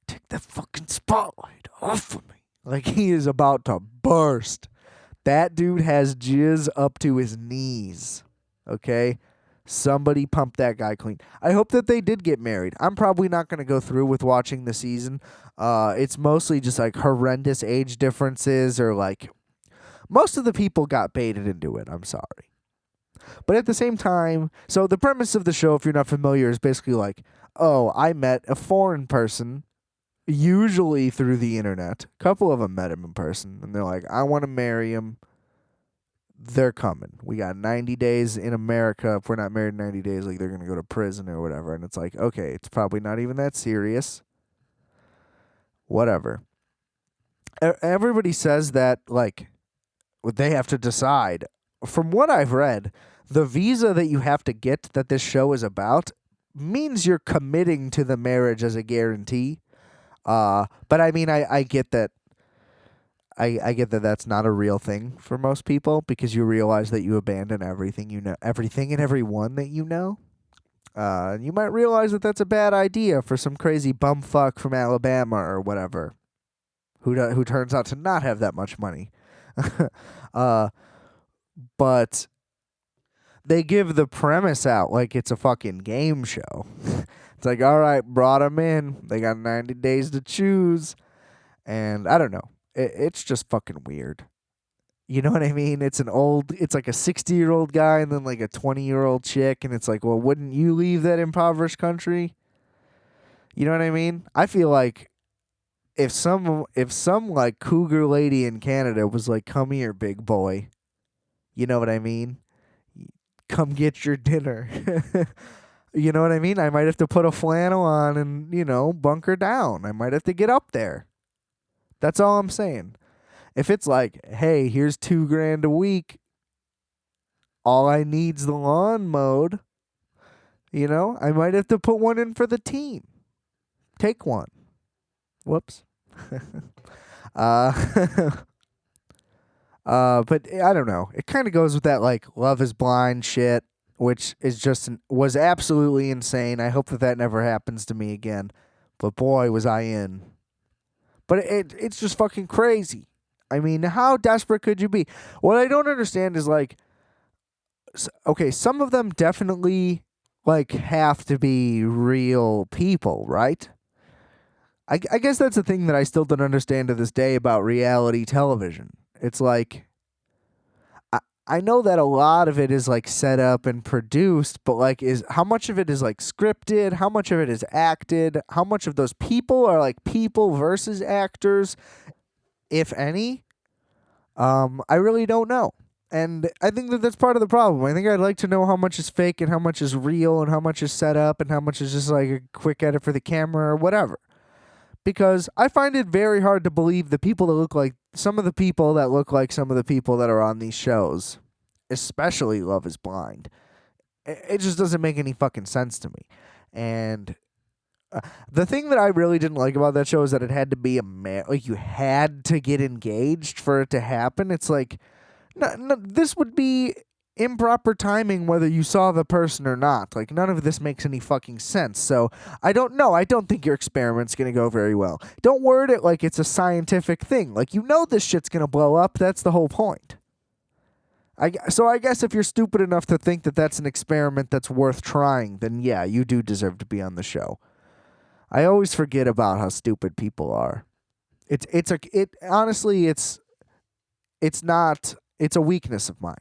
Take the fucking spotlight off of me. Like, he is about to burst. That dude has jizz up to his knees. Okay? Somebody pump that guy clean. I hope that they did get married. I'm probably not going to go through with watching the season. It's mostly just, like, horrendous age differences or, like... Most of the people got baited into it. I'm sorry. But at the same time... So, the premise of the show, if you're not familiar, is basically like... Oh, I met a foreign person... Usually through the internet. A couple of them met him in person, and they're like, I want to marry him. They're coming. We got 90 days in America. If we're not married in 90 days, like, they're going to go to prison or whatever. And it's like, okay, it's probably not even that serious. Whatever. Everybody says that, like, they have to decide. From what I've read, the visa that you have to get that this show is about means you're committing to the marriage as a guarantee. But I mean, I get that. I get that that's not a real thing for most people because you realize that you abandon everything everything and everyone that you know. And you might realize that that's a bad idea for some crazy bumfuck from Alabama or whatever, who turns out to not have that much money. But they give the premise out like it's a fucking game show. It's like, all right, brought them in. They got 90 days to choose. And I don't know. It's just fucking weird. You know what I mean? It's like a 60-year-old guy and then like a 20-year-old chick. And it's like, well, wouldn't you leave that impoverished country? You know what I mean? I feel like if some like cougar lady in Canada was like, "Come here, big boy," you know what I mean? Come get your dinner. You know what I mean? I might have to put a flannel on and, bunker down. I might have to get up there. That's all I'm saying. If it's like, hey, here's $2,000 a week, all I need's the lawn mowed, I might have to put one in for the team. Take one. Whoops. uh, but I don't know. It kind of goes with that like Love Is Blind shit, which is was absolutely insane. I hope that never happens to me again. But boy, was I in. But it's just fucking crazy. I mean, how desperate could you be? What I don't understand is like, okay, some of them definitely like have to be real people, right? I guess that's the thing that I still don't understand to this day about reality television. It's like, I know that a lot of it is like set up and produced, but like how much of it is like scripted? How much of it is acted? How much of those people are like people versus actors, if any? I really don't know. And I think that that's part of the problem. I think I'd like to know how much is fake and how much is real and how much is set up and how much is just like a quick edit for the camera or whatever. Because I find it very hard to believe the people that look like some of the people that look like some of the people that are on these shows, especially Love Is Blind. It just doesn't make any fucking sense to me. And the thing that I really didn't like about that show is that it had to be like you had to get engaged for it to happen. It's like, no, this would be improper timing whether you saw the person or not. Like, none of this makes any fucking sense. So, I don't know. I don't think your experiment's going to go very well. Don't word it like it's a scientific thing. Like, this shit's going to blow up. That's the whole point. So I guess if you're stupid enough to think that that's an experiment that's worth trying, then yeah, you do deserve to be on the show. I always forget about how stupid people are. Honestly, it's a weakness of mine.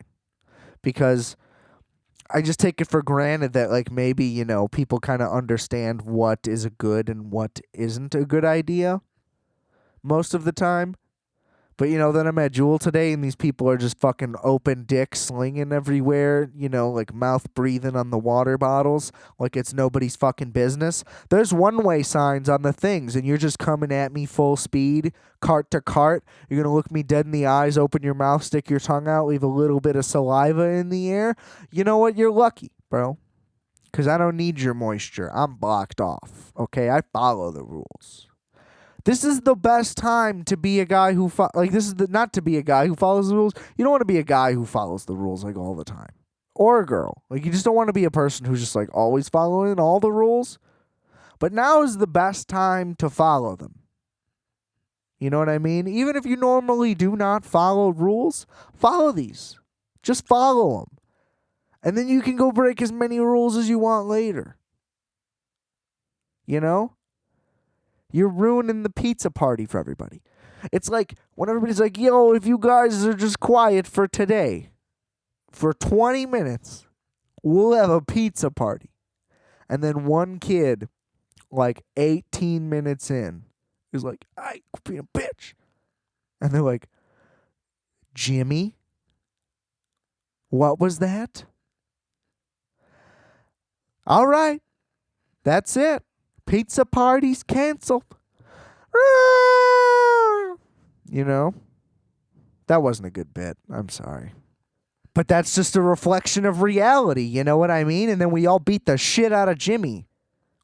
Because I just take it for granted that like maybe, people kind of understand what is a good and what isn't a good idea most of the time. But, then I'm at Jewel today and these people are just fucking open dick slinging everywhere, like mouth breathing on the water bottles like it's nobody's fucking business. There's one-way signs on the things and you're just coming at me full speed, cart to cart. You're going to look me dead in the eyes, open your mouth, stick your tongue out, leave a little bit of saliva in the air. You know what? You're lucky, bro. Because I don't need your moisture. I'm blocked off, okay? I follow the rules. This is the best time to be a guy who not to be a guy who follows the rules. You don't want to be a guy who follows the rules like all the time, or a girl. Like you just don't want to be a person who's just like always following all the rules. But now is the best time to follow them. You know what I mean? Even if you normally do not follow rules, follow these. Just follow them, and then you can go break as many rules as you want later. You know? You're ruining the pizza party for everybody. It's like when everybody's like, yo, if you guys are just quiet for today, for 20 minutes, we'll have a pizza party. And then one kid, like 18 minutes in, is like, I could be a bitch. And they're like, Jimmy, what was that? All right, that's it. Pizza party's canceled. That wasn't a good bit. I'm sorry. But that's just a reflection of reality, you know what I mean? And then we all beat the shit out of Jimmy.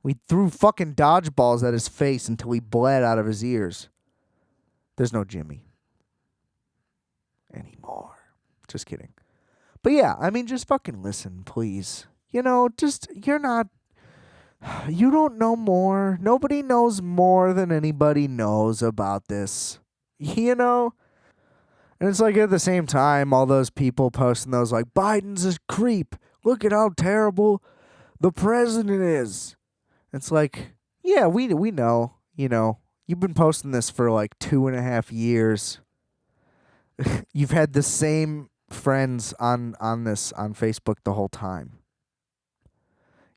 We threw fucking dodgeballs at his face until he bled out of his ears. There's no Jimmy anymore. Just kidding. But yeah, I mean, just fucking listen, please. You don't know more. Nobody knows more than anybody knows about this. And it's like at the same time, all those people posting those like, Biden's a creep. Look at how terrible the president is. It's like, yeah, we know. You've been posting this for like 2.5 years. You've had the same friends on Facebook the whole time.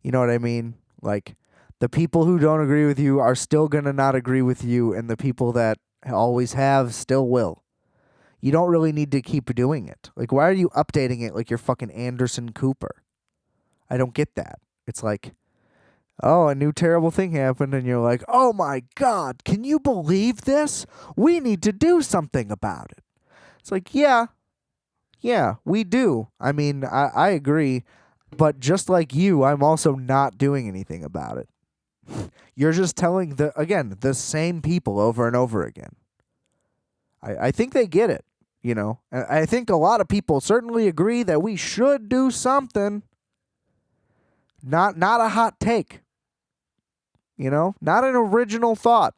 You know what I mean? Like, The people who don't agree with you are still going to not agree with you, and the people that always have still will. You don't really need to keep doing it. Like, why are you updating it like you're fucking Anderson Cooper? I don't get that. It's like, oh, a new terrible thing happened, and you're like, oh my God, can you believe this? We need to do something about it. It's like, yeah, we do. I mean, I agree, but just like you, I'm also not doing anything about it. You're just telling the same people over and over again. I think they get it, you know. I think a lot of people certainly agree that we should do something. Not a hot take. You know, not an original thought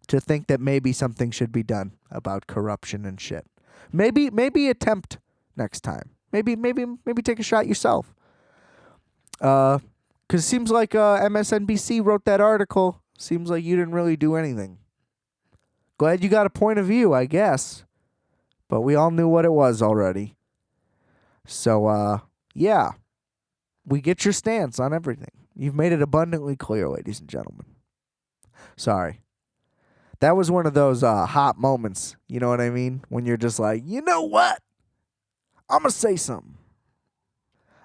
to think that maybe something should be done about corruption and shit. Maybe attempt next time. Maybe take a shot yourself. Because it seems like MSNBC wrote that article. Seems like you didn't really do anything. Glad you got a point of view, I guess. But we all knew what it was already. So, yeah. We get your stance on everything. You've made it abundantly clear, ladies and gentlemen. Sorry. That was one of those hot moments. You know what I mean? When you're just like, you know what? I'm going to say something.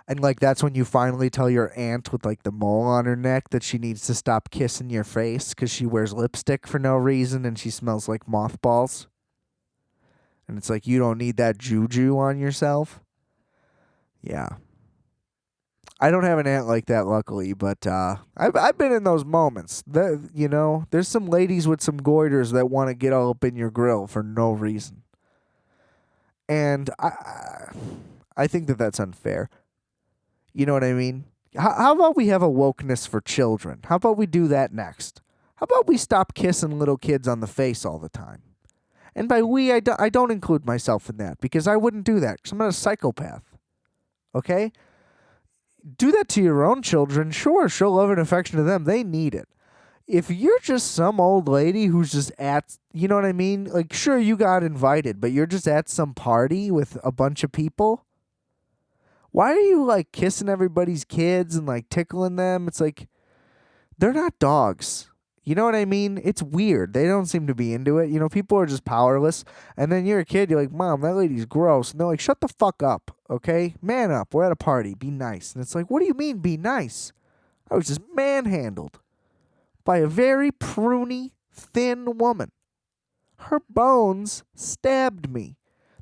And like that's when you finally tell your aunt with like the mole on her neck that she needs to stop kissing your face because she wears lipstick for no reason and she smells like mothballs. And it's like, you don't need that juju on yourself. Yeah. I don't have an aunt like that, luckily, but I've been in those moments. You know, there's some ladies with some goiters that want to get all up in your grill for no reason. And I think that that's unfair. You know what I mean? How about we have a wokeness for children? How about we do that next? How about we stop kissing little kids on the face all the time? And by we, I don't include myself in that because I wouldn't do that because I'm not a psychopath. Okay? Do that to your own children. Sure, show love and affection to them. They need it. If you're just some old lady who's just at, you know what I mean? Like, sure, you got invited, but you're just at some party with a bunch of people. Why are you, like, kissing everybody's kids and, like, tickling them? It's like, they're not dogs. You know what I mean? It's weird. They don't seem to be into it. You know, people are just powerless. And then you're a kid. You're like, Mom, that lady's gross. And they're like, shut the fuck up, okay? Man up. We're at a party. Be nice. And it's like, what do you mean be nice? I was just manhandled by a very pruny, thin woman. Her bones stabbed me.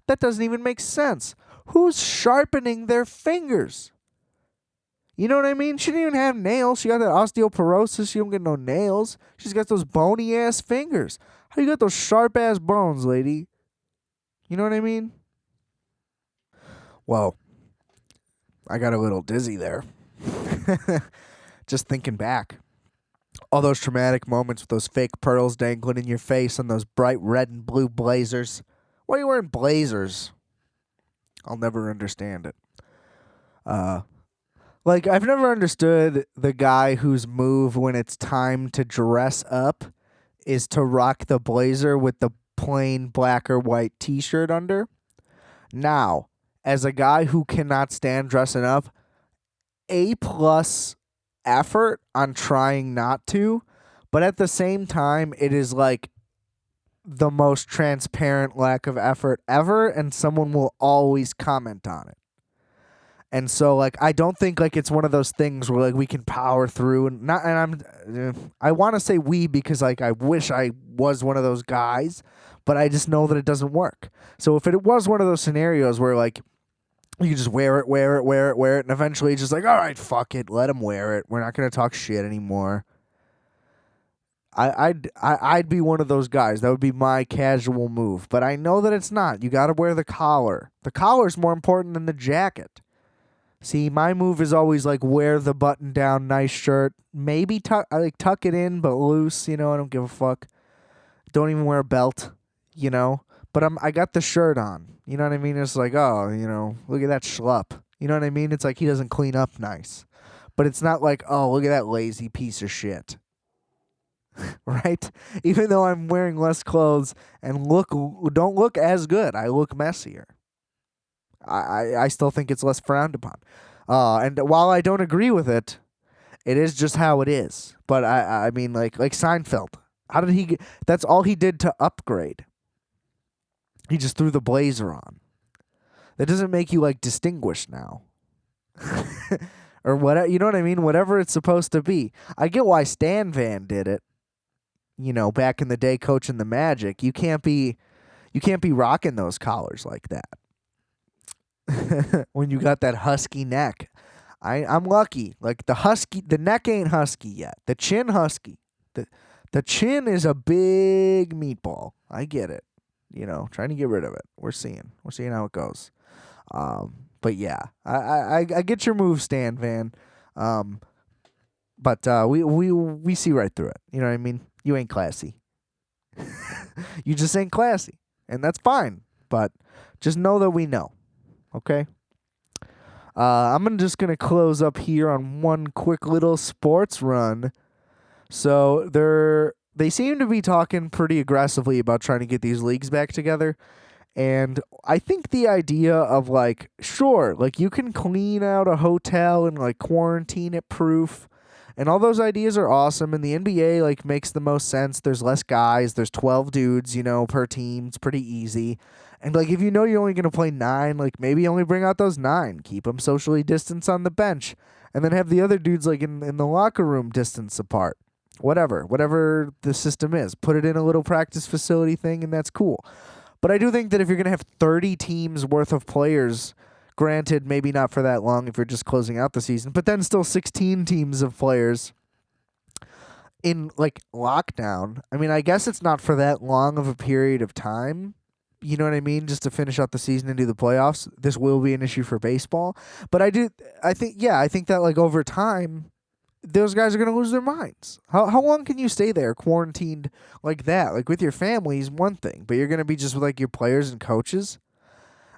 That doesn't even make sense. Who's sharpening their fingers? You know what I mean? She didn't even have nails. She got that osteoporosis. She don't get no nails. She's got those bony-ass fingers. How you got those sharp-ass bones, lady? You know what I mean? Whoa. I got a little dizzy there. Just thinking back. All those traumatic moments with those fake pearls dangling in your face and those bright red and blue blazers. Why are you wearing blazers? I'll never understand it. Like, I've never understood the guy whose move when it's time to dress up is to rock the blazer with the plain black or white t-shirt under. Now, as a guy who cannot stand dressing up, A+ effort on trying not to, but at the same time, it is like the most transparent lack of effort ever, and someone will always comment on it. And so, like, I don't think like it's one of those things where like we can power through I want to say we because like I wish I was one of those guys, but I just know that it doesn't work. So if it was one of those scenarios where like you just wear it, and eventually it's just like, all right, fuck it, let him wear it. We're not gonna talk shit anymore. I'd be one of those guys. That would be my casual move. But I know that it's not. You got to wear the collar. The collar's more important than the jacket. See, my move is always like wear the button down nice shirt. Maybe tuck it in, but loose. You know, I don't give a fuck. Don't even wear a belt. You know, but I got the shirt on. You know what I mean? It's like, oh, you know, look at that schlup. You know what I mean? It's like he doesn't clean up nice. But it's not like, oh, look at that lazy piece of shit. Right? Even though I'm wearing less clothes and don't look as good, I look messier. I still think it's less frowned upon. And while I don't agree with it, It is just how it is. But I mean, like Seinfeld. How did he get? That's all he did to upgrade. He just threw the blazer on. That doesn't make you like distinguished now. Or whatever, you know what I mean? Whatever it's supposed to be. I get why Stan Van did it. Back in the day coaching the Magic. You can't be rocking those collars like that. When you got that husky neck. I'm lucky. Like the neck ain't husky yet. The chin husky. The chin is a big meatball. I get it. Trying to get rid of it. We're seeing how it goes. But yeah, I get your move, Stan Van. But we see right through it. You know what I mean? You ain't classy. You just ain't classy, and that's fine. But just know that we know. Okay. I'm just gonna close up here on one quick little sports run. So they seem to be talking pretty aggressively about trying to get these leagues back together. And I think the idea of like, sure, like you can clean out a hotel and like quarantine it proof. And all those ideas are awesome. And the NBA like makes the most sense. There's less guys. There's 12 dudes, per team. It's pretty easy. And like if you're only going to play 9, like maybe only bring out those 9. Keep them socially distanced on the bench. And then have the other dudes like in the locker room distance apart. Whatever the system is. Put it in a little practice facility thing and that's cool. But I do think that if you're going to have 30 teams worth of players, granted, maybe not for that long if you're just closing out the season, but then still 16 teams of players in, like, lockdown. I mean, I guess it's not for that long of a period of time. You know what I mean? Just to finish out the season and do the playoffs. This will be an issue for baseball. But I think that, like, over time, those guys are going to lose their minds. How long can you stay there quarantined like that? Like with your family is one thing, but you're going to be just with like your players and coaches.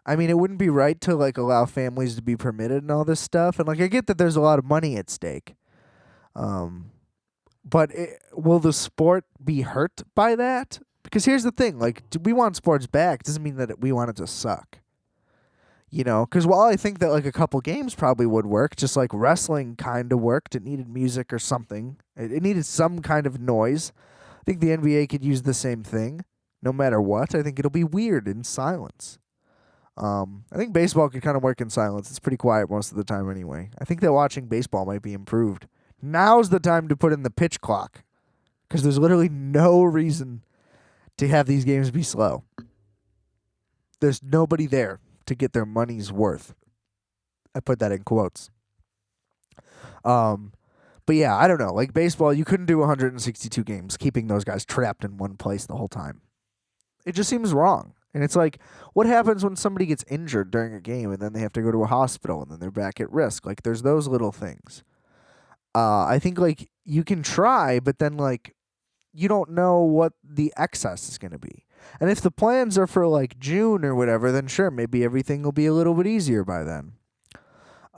I mean, it wouldn't be right to like allow families to be permitted and all this stuff. And like I get that there's a lot of money at stake. But will the sport be hurt by that? Because here's the thing, like we want sports back doesn't mean that we want it to suck. Because while I think that like a couple games probably would work, just like wrestling kind of worked, it needed music or something. It needed some kind of noise. I think the NBA could use the same thing, no matter what. I think it'll be weird in silence. I think baseball could kind of work in silence. It's pretty quiet most of the time anyway. I think that watching baseball might be improved. Now's the time to put in the pitch clock, because there's literally no reason to have these games be slow. There's nobody there to get their money's worth. I put that in quotes. But yeah, I don't know. Like baseball, you couldn't do 162 games, keeping those guys trapped in one place the whole time. It just seems wrong. And it's like, what happens when somebody gets injured during a game and then they have to go to a hospital and then they're back at risk? Like there's those little things. I think like you can try, but then like you don't know what the excess is going to be. And if the plans are for like June or whatever, then sure, maybe everything will be a little bit easier by then.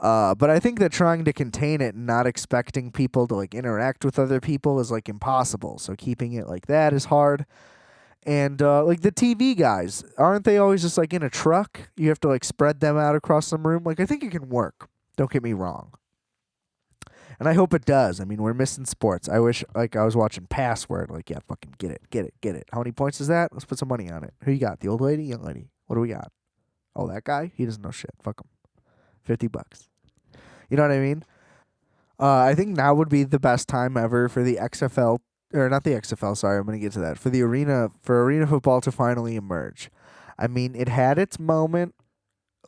But I think that trying to contain it and not expecting people to like interact with other people is like impossible. So keeping it like that is hard. And like the TV guys, aren't they always just like in a truck? You have to like spread them out across some room. Like I think it can work. Don't get me wrong. And I hope it does. I mean, we're missing sports. I wish like I was watching Password. Like, yeah, fucking get it. How many points is that? Let's put some money on it. Who you got? The old lady, young lady? What do we got? Oh, that guy? He doesn't know shit. Fuck him. $50. You know what I mean? I think now would be the best time ever for the XFL, or not the XFL, sorry, I'm going to get to that, for arena football to finally emerge. I mean, it had its moment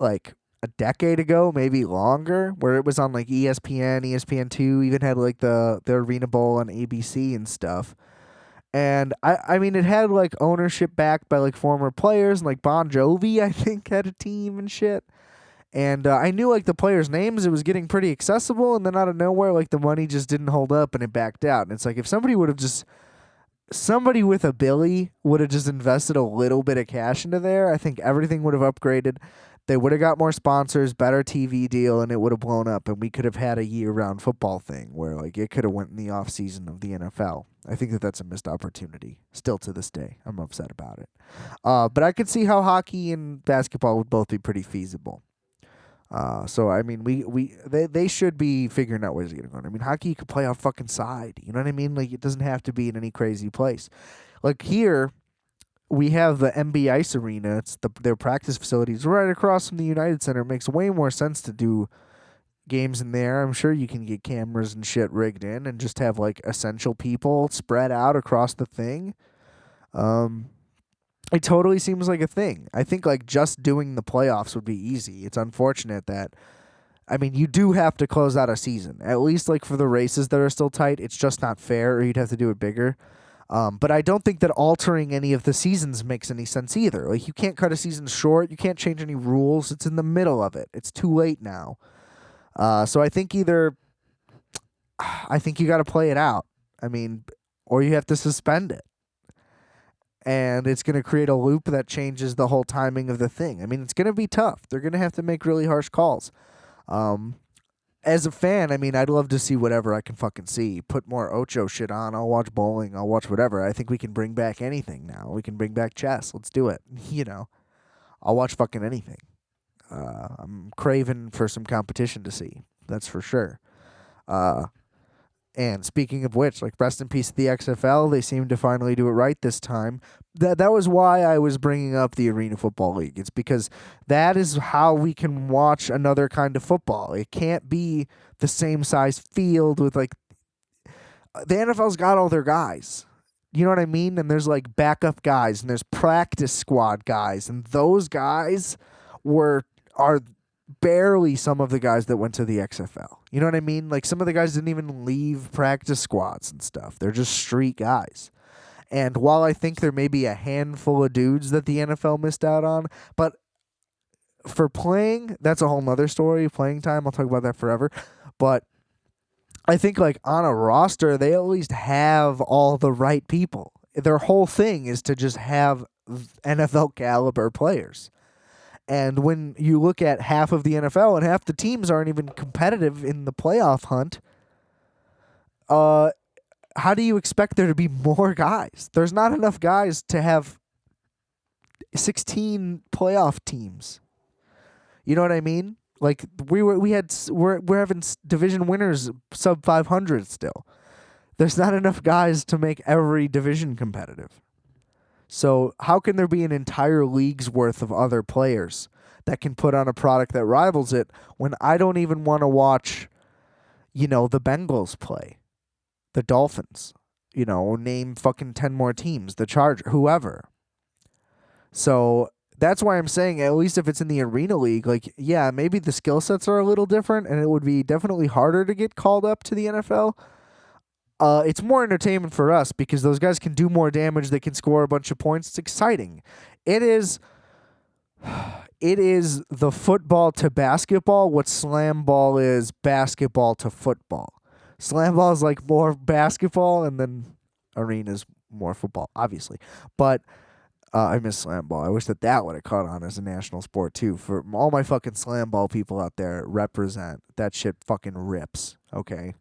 like a decade ago, maybe longer, where it was on like ESPN, ESPN2, even had like the Arena Bowl on ABC and stuff. And I mean, it had like ownership backed by like former players, and like Bon Jovi, I think, had a team and shit. And I knew like the players' names. It was getting pretty accessible, and then out of nowhere, like the money just didn't hold up, and it backed out. And it's like if somebody with a Billy would have just invested a little bit of cash into there, I think everything would have upgraded. They would have got more sponsors, better TV deal, and it would have blown up, and we could have had a year-round football thing where like it could have went in the off season of the NFL. I think that that's a missed opportunity. Still to this day, I'm upset about it. But I could see how hockey and basketball would both be pretty feasible. So I mean, they should be figuring out ways to get it going. I mean, hockey you could play out fucking side. You know what I mean? Like it doesn't have to be in any crazy place. Like here, we have the MB Ice Arena. It's their practice facilities right across from the United Center. It makes way more sense to do games in there. I'm sure you can get cameras and shit rigged in and just have like essential people spread out across the thing. Um, it totally seems like a thing. I think like just doing the playoffs would be easy. It's unfortunate that I mean you do have to close out a season. At least like for the races that are still tight, it's just not fair or you'd have to do it bigger. But I don't think that altering any of the seasons makes any sense either. Like you can't cut a season short. You can't change any rules. It's in the middle of it. It's too late now. So I think I think you got to play it out. I mean, or you have to suspend it. And it's going to create a loop that changes the whole timing of the thing. I mean, it's going to be tough. They're going to have to make really harsh calls. As a fan, I mean, I'd love to see whatever I can fucking see. Put more Ocho shit on. I'll watch bowling. I'll watch whatever. I think we can bring back anything now. We can bring back chess. Let's do it. I'll watch fucking anything. I'm craving for some competition to see. That's for sure. And speaking of which, like rest in peace to the XFL, they seem to finally do it right this time. That was why I was bringing up the Arena Football League. It's because that is how we can watch another kind of football. It can't be the same size field with like the NFL's got all their guys. You know what I mean? And there's like backup guys and there's practice squad guys, and those guys are barely some of the guys that went to the XFL. You know what I mean? Like some of the guys didn't even leave practice squads and stuff. They're just street guys. And while I think there may be a handful of dudes that the NFL missed out on, but for playing, that's a whole nother story. Playing time, I'll talk about that forever. But I think like on a roster, they at least have all the right people. Their whole thing is to just have NFL caliber players. And when you look at half of the NFL and half the teams aren't even competitive in the playoff hunt, how do you expect there to be more guys? There's not enough guys to have 16 playoff teams. You know what I mean? Like we're having division winners sub 500 still. There's not enough guys to make every division competitive. So how can there be an entire league's worth of other players that can put on a product that rivals it when I don't even want to watch, the Bengals play, the Dolphins, name fucking 10 more teams, the Chargers, whoever. So that's why I'm saying at least if it's in the Arena League, like, yeah, maybe the skill sets are a little different and it would be definitely harder to get called up to the NFL. It's more entertainment for us because those guys can do more damage. They can score a bunch of points. It's exciting. It is the football to basketball what slam ball is basketball to football. Slam ball is like more basketball, and then arena is more football, obviously. But I miss slam ball. I wish that would have caught on as a national sport too. For all my fucking slam ball people out there, represent. That shit fucking rips. Okay.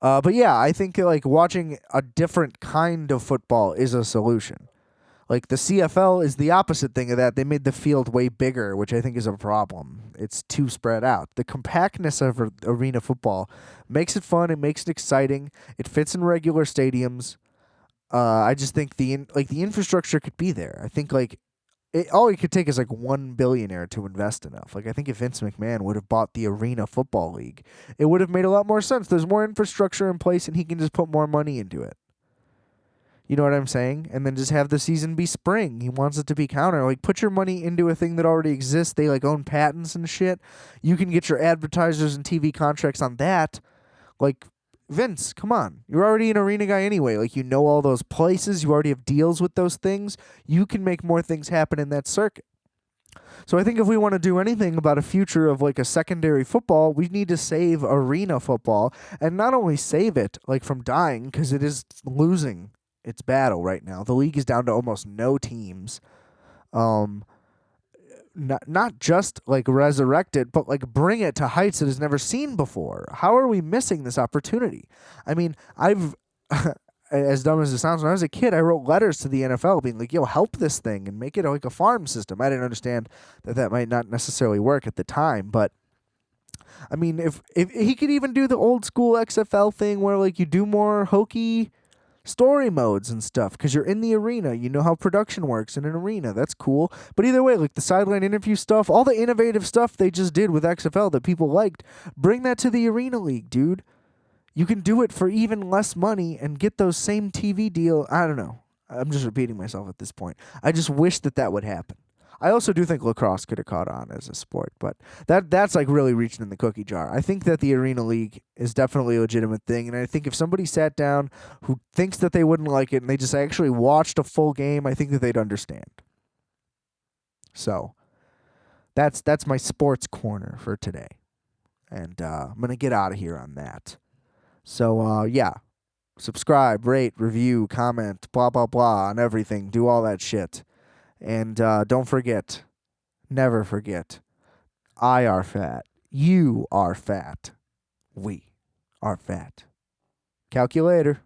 But yeah, I think like watching a different kind of football is a solution. Like the CFL is the opposite thing of that. They made the field way bigger, which I think is a problem. It's too spread out. The compactness of arena football makes it fun. It makes it exciting. It fits in regular stadiums. I just think the infrastructure could be there. I think like all it could take is like one billionaire to invest enough. Like I think if Vince McMahon would have bought the Arena Football League, it would have made a lot more sense. There's more infrastructure in place and he can just put more money into it. You know what I'm saying? And then just have the season be spring. He wants it to be counter. Like put your money into a thing that already exists. They like own patents and shit. You can get your advertisers and TV contracts on that. Like Vince, come on. You're already an arena guy anyway. Like, you know all those places. You already have deals with those things. You can make more things happen in that circuit. So I think if we want to do anything about a future of, like, a secondary football, we need to save arena football. And not only save it, like, from dying, because it is losing its battle right now. The league is down to almost no teams. Not just like resurrect it, but like bring it to heights it has never seen before. How are we missing this opportunity? I mean, as dumb as it sounds, when I was a kid, I wrote letters to the NFL being like, yo, help this thing and make it like a farm system. I didn't understand that might not necessarily work at the time, but I mean, if he could even do the old school XFL thing where like you do more hokey story modes and stuff because you're in the arena, you know how production works in an arena. That's cool. But either way, like the sideline interview stuff, all the innovative stuff they just did with XFL that people liked, bring that to the arena league, dude. You can do it for even less money and get those same TV deal. I don't know. I'm just repeating myself at this point. I just wish that would happen. I also do think lacrosse could have caught on as a sport, but that's like really reaching in the cookie jar. I think that the Arena League is definitely a legitimate thing, and I think if somebody sat down who thinks that they wouldn't like it and they just actually watched a full game, I think that they'd understand. So that's my sports corner for today, and I'm gonna get out of here on that. So yeah, subscribe, rate, review, comment, blah blah blah on everything. Do all that shit. And don't forget, never forget, I are fat. You are fat. We are fat. Calculator.